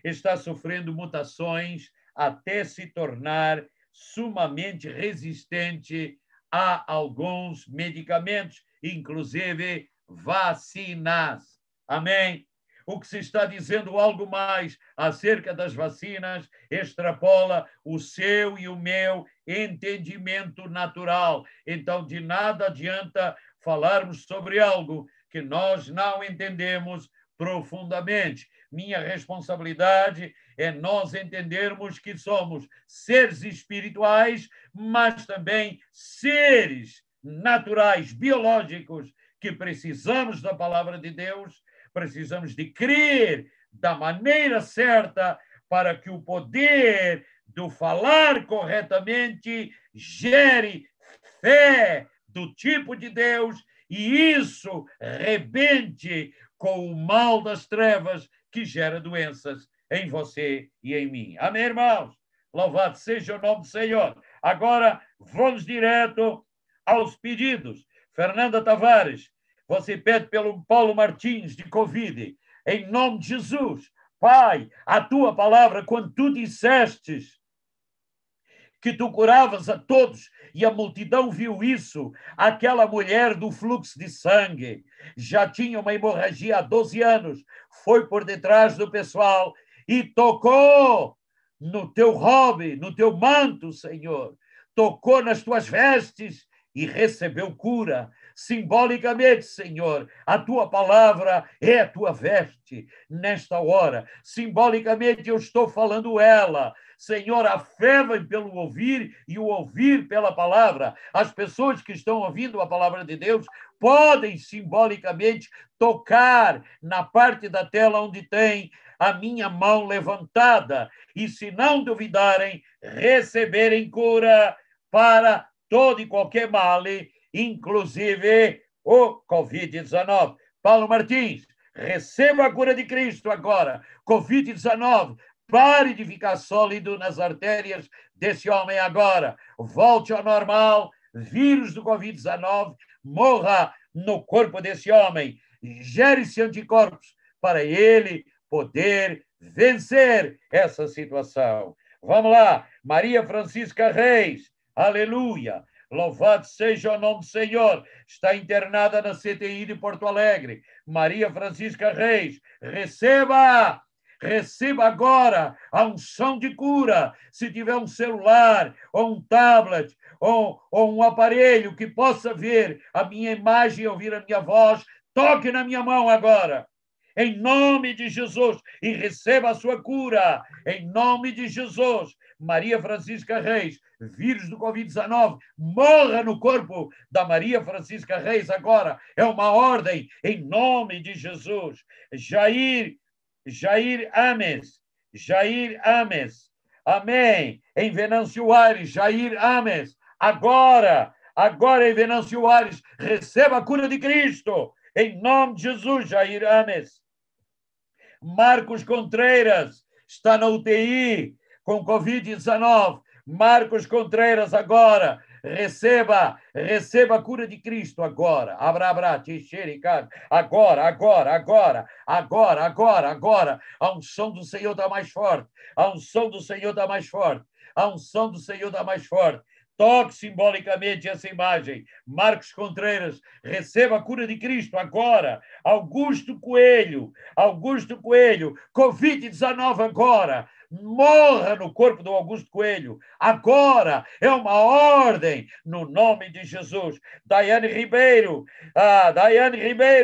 está sofrendo mutações até se tornar sumamente resistente a alguns medicamentos, inclusive vacinas. Amém? O que se está dizendo algo mais acerca das vacinas extrapola o seu e o meu entendimento natural. Então, de nada adianta falarmos sobre algo que nós não entendemos profundamente. Minha responsabilidade é nós entendermos que somos seres espirituais, mas também seres naturais, biológicos, que precisamos da palavra de Deus, precisamos de crer da maneira certa para que o poder do falar corretamente gere fé do tipo de Deus e isso rebente com o mal das trevas que gera doenças em você e em mim. Amém, irmãos? Louvado seja o nome do Senhor. Agora, vamos direto aos pedidos. Fernanda Tavares, você pede pelo Paulo Martins, de Covid. Em nome de Jesus, Pai, a tua palavra, quando tu dissestes que tu curavas a todos, e a multidão viu isso, aquela mulher do fluxo de sangue, já tinha uma hemorragia há 12 anos, foi por detrás do pessoal e tocou no teu robe, no teu manto, Senhor, tocou nas tuas vestes e recebeu cura. Simbolicamente, Senhor, a tua palavra é a tua veste nesta hora. Simbolicamente, eu estou falando ela. Senhor, a fé vem pelo ouvir e o ouvir pela palavra. As pessoas que estão ouvindo a palavra de Deus podem simbolicamente tocar na parte da tela onde tem a minha mão levantada e, se não duvidarem, receberem cura para todo e qualquer mal, inclusive o Covid-19. Paulo Martins, receba a cura de Cristo agora. Covid-19, pare de ficar sólido nas artérias desse homem agora. Volte ao normal. Vírus do Covid-19, morra no corpo desse homem. Gere-se anticorpos para ele poder vencer essa situação. Vamos lá. Maria Francisca Reis. Aleluia. Louvado seja o nome do Senhor. Está internada na CTI de Porto Alegre. Maria Francisca Reis. Receba agora a unção de cura. Se tiver um celular, ou um tablet, ou um aparelho que possa ver a minha imagem e ouvir a minha voz, toque na minha mão agora. Em nome de Jesus, e receba a sua cura. Em nome de Jesus. Maria Francisca Reis, vírus do Covid-19, morra no corpo da Maria Francisca Reis agora. É uma ordem, em nome de Jesus. Jair Ames. Amém. Em Venâncio Aires, Jair Ames. Agora em Venâncio Aires, receba a cura de Cristo. Em nome de Jesus, Jair Ames. Marcos Contreiras está na UTI com Covid-19. Marcos Contreiras agora. Receba a cura de Cristo agora. Agora. A unção do Senhor está mais forte. A unção do Senhor está mais forte. A unção do Senhor está mais forte. Toque simbolicamente essa imagem. Marcos Contreiras, receba a cura de Cristo agora. Augusto Coelho, Covid-19 agora. Morra no corpo do Augusto Coelho. Agora é uma ordem no nome de Jesus. Daiane Ribeiro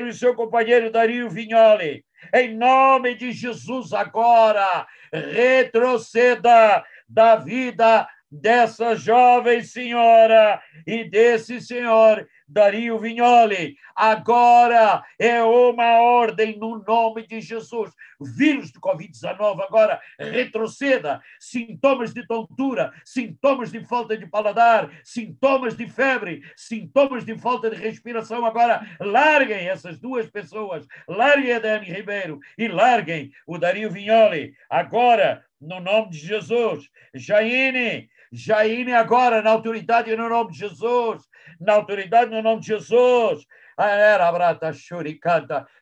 e seu companheiro Dario Vignoli. Em nome de Jesus agora, retroceda da vida dessa jovem senhora e desse senhor Dario Vignoli. Agora é uma ordem no nome de Jesus. Vírus do Covid-19 agora retroceda. Sintomas de tontura, sintomas de falta de paladar, sintomas de febre, sintomas de falta de respiração agora. Larguem essas duas pessoas. Larguem a Dani Ribeiro e larguem o Dario Vignoli. Agora, no nome de Jesus. Jaine agora, na autoridade no nome de Jesus. Na autoridade no nome de Jesus.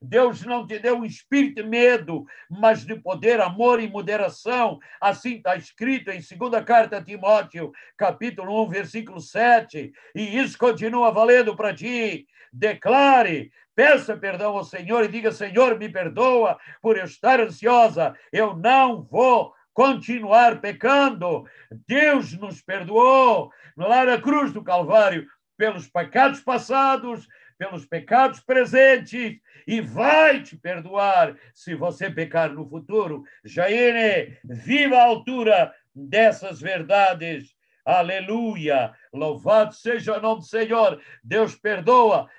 Deus não te deu um espírito de medo, mas de poder, amor e moderação. Assim está escrito em 2ª carta a Timóteo, capítulo 1, versículo 7. E isso continua valendo para ti. Declare, peça perdão ao Senhor e diga: Senhor, me perdoa por eu estar ansiosa. Eu não vou continuar pecando. Deus nos perdoou lá na cruz do Calvário pelos pecados passados, pelos pecados presentes, e vai te perdoar se você pecar no futuro. Jaine, viva a altura dessas verdades. Aleluia. Louvado seja o nome do Senhor. Deus perdoa,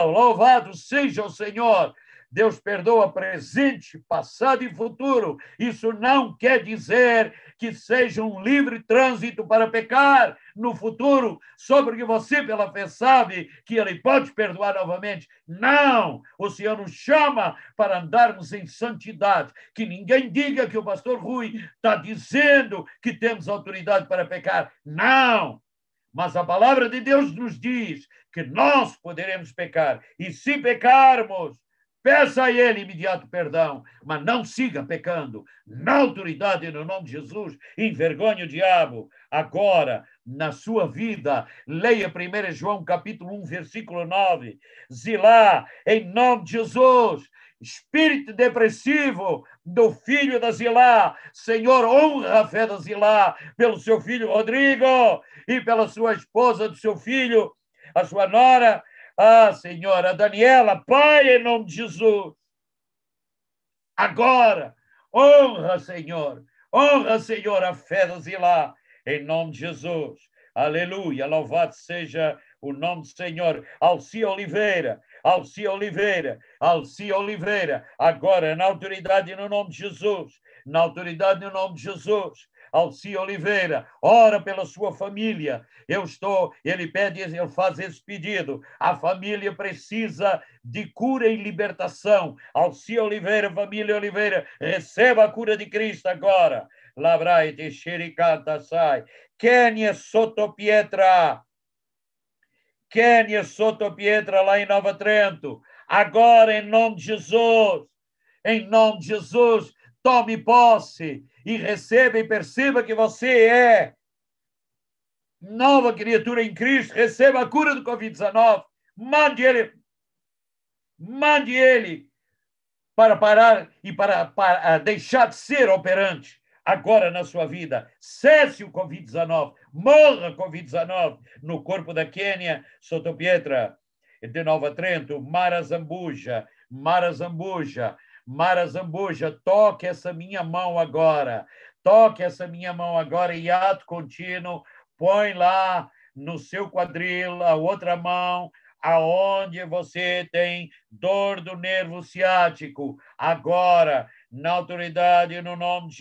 louvado seja o Senhor. Deus perdoa presente, passado e futuro. Isso não quer dizer que seja um livre trânsito para pecar no futuro, só porque você, pela fé, sabe que Ele pode perdoar novamente. Não! O Senhor nos chama para andarmos em santidade. Que ninguém diga que o pastor Rui está dizendo que temos autoridade para pecar. Não! Mas a palavra de Deus nos diz que nós poderemos pecar. E se pecarmos, peça a Ele imediato perdão, mas não siga pecando. Na autoridade, no nome de Jesus, envergonhe o diabo. Agora, na sua vida, leia 1 João capítulo 1, versículo 9. Zilá, em nome de Jesus, espírito depressivo do filho da Zilá, Senhor, honra a fé da Zilá pelo seu filho Rodrigo e pela sua esposa do seu filho, a sua nora, Ah, Senhor, a Daniela, Pai, em nome de Jesus. Agora, honra, Senhor, a fé da Zilá, em nome de Jesus. Aleluia, louvado seja o nome do Senhor. Alci Oliveira, agora na autoridade e no nome de Jesus, na autoridade e no nome de Jesus. Alci Oliveira, ora pela sua família. Ele pede, ele faz esse pedido. A família precisa de cura e libertação. Alci Oliveira, família Oliveira, receba a cura de Cristo agora. Labrai te xericanta sai. Kênia Sotopietra, lá em Nova Trento. Agora, em nome de Jesus, tome posse e receba e perceba que você é nova criatura em Cristo. Receba a cura do Covid-19. Mande ele para parar e para deixar de ser operante agora na sua vida. Cesse o Covid-19, morra Covid-19 no corpo da Quênia Sotopietra, de Nova Trento. Mara Zambuja, toque essa minha mão agora, e ato contínuo, põe lá no seu quadril a outra mão, aonde você tem dor do nervo ciático, agora, na autoridade e no nome de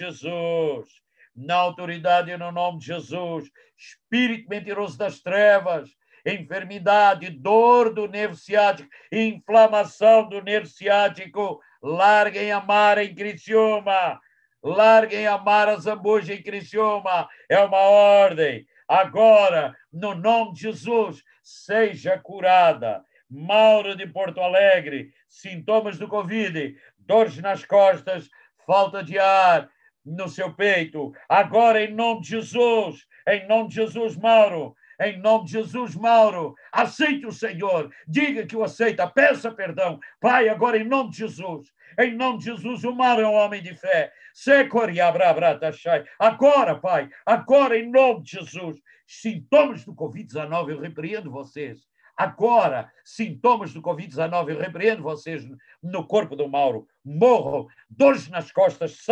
Jesus, espírito mentiroso das trevas, enfermidade, dor do nervo ciático, inflamação do nervo ciático, larguem a Mara em Criciúma, larguem a Mara Zambuja em Criciúma, é uma ordem. Agora, no nome de Jesus, seja curada. Mauro de Porto Alegre, sintomas do Covid, dores nas costas, falta de ar no seu peito. Agora, em nome de Jesus, Mauro, aceite o Senhor, diga que o aceita, peça perdão. Pai, agora em nome de Jesus, o Mauro é um homem de fé. Agora, Pai, em nome de Jesus, sintomas do Covid-19, eu repreendo vocês. Agora, sintomas do Covid-19, eu repreendo vocês no corpo do Mauro. Morram, dores nas costas,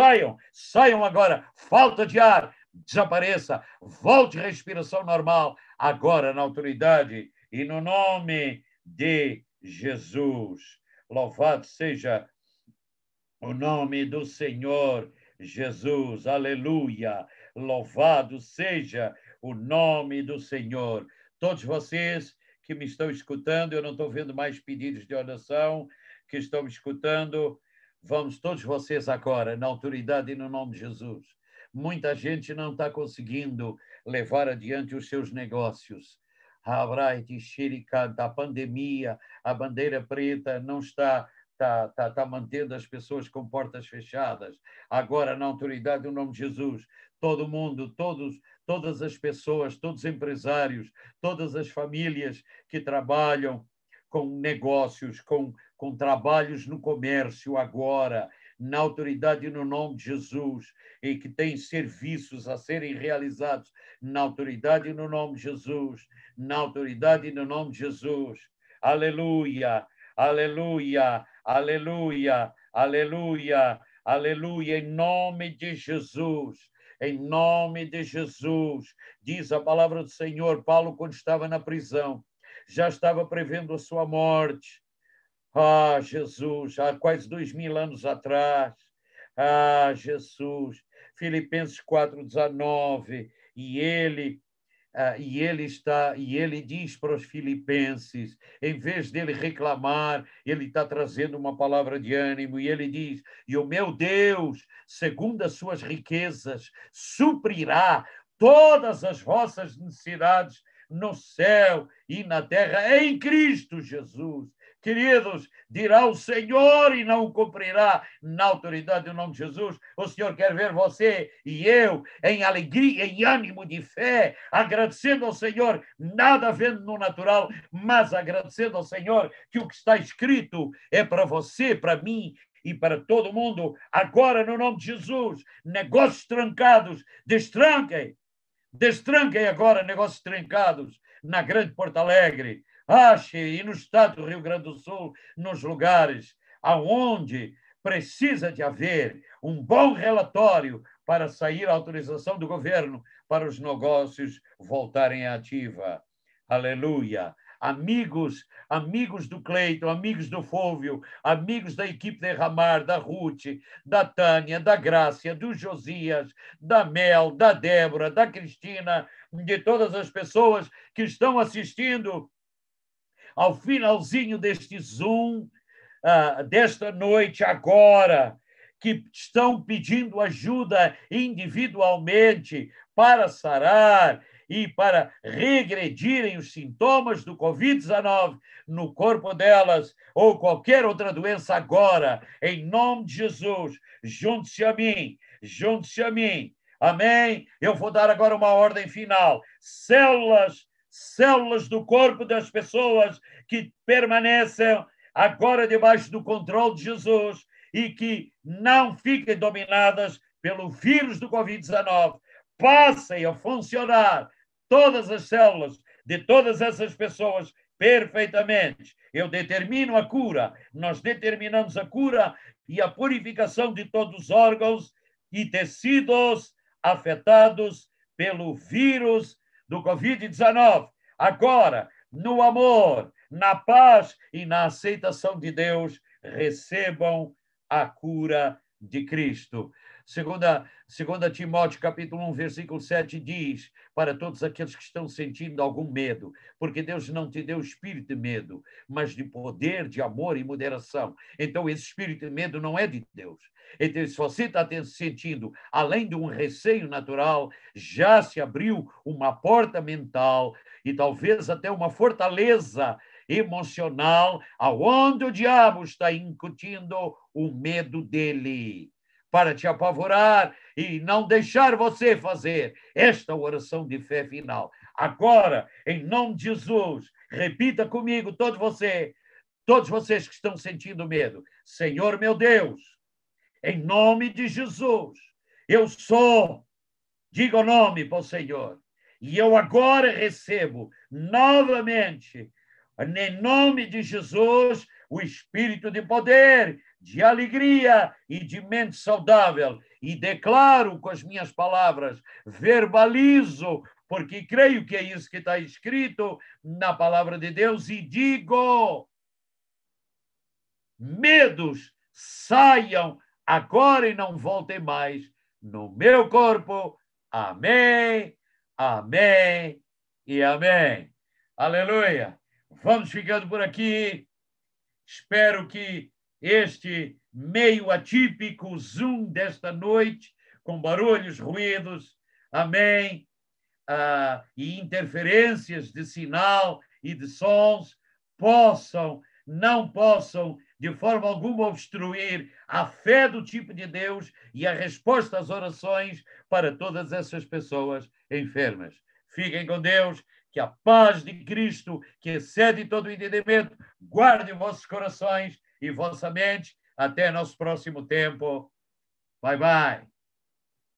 saiam agora, falta de ar, desapareça, volte à respiração normal, agora na autoridade e no nome de Jesus. Louvado seja o nome do Senhor Jesus, aleluia, louvado seja o nome do Senhor. Todos vocês que me estão escutando, eu não estou vendo mais pedidos de oração, que estão me escutando, vamos todos vocês agora, na autoridade e no nome de Jesus. Muita gente não está conseguindo levar adiante os seus negócios. A pandemia, a bandeira preta não está mantendo as pessoas com portas fechadas. Agora, na autoridade do nome de Jesus, todo mundo, todas as pessoas, todos os empresários, todas as famílias que trabalham com negócios, com trabalhos no comércio agora, na autoridade e no nome de Jesus, e que têm serviços a serem realizados na autoridade e no nome de Jesus, na autoridade e no nome de Jesus. Aleluia, aleluia, aleluia, aleluia, aleluia, em nome de Jesus. Em nome de Jesus, diz a palavra do Senhor. Paulo, quando estava na prisão, já estava prevendo a sua morte. Ah, Jesus, há quase 2000 anos atrás. Ah, Jesus. Filipenses 4:19. E ele diz para os filipenses, em vez dele reclamar, ele está trazendo uma palavra de ânimo, e ele diz: e o meu Deus, segundo as suas riquezas, suprirá todas as vossas necessidades no céu e na terra, em Cristo Jesus. Queridos, dirá o Senhor e não o cumprirá, na autoridade do nome de Jesus. O Senhor quer ver você e eu em alegria, em ânimo de fé, agradecendo ao Senhor, nada vendo no natural, mas agradecendo ao Senhor que o que está escrito é para você, para mim e para todo mundo. Agora, no nome de Jesus, negócios trancados, destranquem agora negócios trancados na Grande Porto Alegre. Ache, e no estado do Rio Grande do Sul, nos lugares aonde precisa de haver um bom relatório para sair a autorização do governo para os negócios voltarem à ativa. Aleluia! Amigos do Cleiton, amigos do Fúvio, amigos da equipe de Ramar, da Ruth, da Tânia, da Grácia, do Josias, da Mel, da Débora, da Cristina, de todas as pessoas que estão assistindo ao finalzinho deste Zoom, desta noite, agora, que estão pedindo ajuda individualmente para sarar e para regredirem os sintomas do Covid-19 no corpo delas ou qualquer outra doença agora, em nome de Jesus, junte-se a mim, junte-se a mim. Amém? Eu vou dar agora uma ordem final. Células do corpo das pessoas que permanecem agora debaixo do controle de Jesus e que não fiquem dominadas pelo vírus do Covid-19, passem a funcionar todas as células de todas essas pessoas perfeitamente. Eu determino a cura, nós determinamos a cura e a purificação de todos os órgãos e tecidos afetados pelo vírus do Covid-19. Agora, no amor, na paz e na aceitação de Deus, recebam a cura de Cristo. Segunda Timóteo, capítulo 1, versículo 7, diz para todos aqueles que estão sentindo algum medo, porque Deus não te deu espírito de medo, mas de poder, de amor e moderação. Então, esse espírito de medo não é de Deus. Então, se você está sentindo, além de um receio natural, já se abriu uma porta mental e talvez até uma fortaleza emocional, aonde o diabo está incutindo o medo dele, para te apavorar e não deixar você fazer esta oração de fé final. Agora, em nome de Jesus, repita comigo, todos vocês que estão sentindo medo. Senhor meu Deus, em nome de Jesus, eu sou, diga o nome para o Senhor, e eu agora recebo novamente, em nome de Jesus, o espírito de poder, de alegria e de mente saudável. E declaro com as minhas palavras, verbalizo, porque creio que é isso que está escrito na palavra de Deus, e digo: medos saiam agora e não voltem mais no meu corpo. Amém, amém e amém. Aleluia. Vamos ficando por aqui. Espero que este meio atípico Zoom desta noite, com barulhos, ruídos, amém, e interferências de sinal e de sons, não possam, de forma alguma, obstruir a fé do tipo de Deus e a resposta às orações para todas essas pessoas enfermas. Fiquem com Deus. Que a paz de Cristo, que excede todo o entendimento, guarde vossos corações e vossa mente. Até nosso próximo tempo. Bye, bye.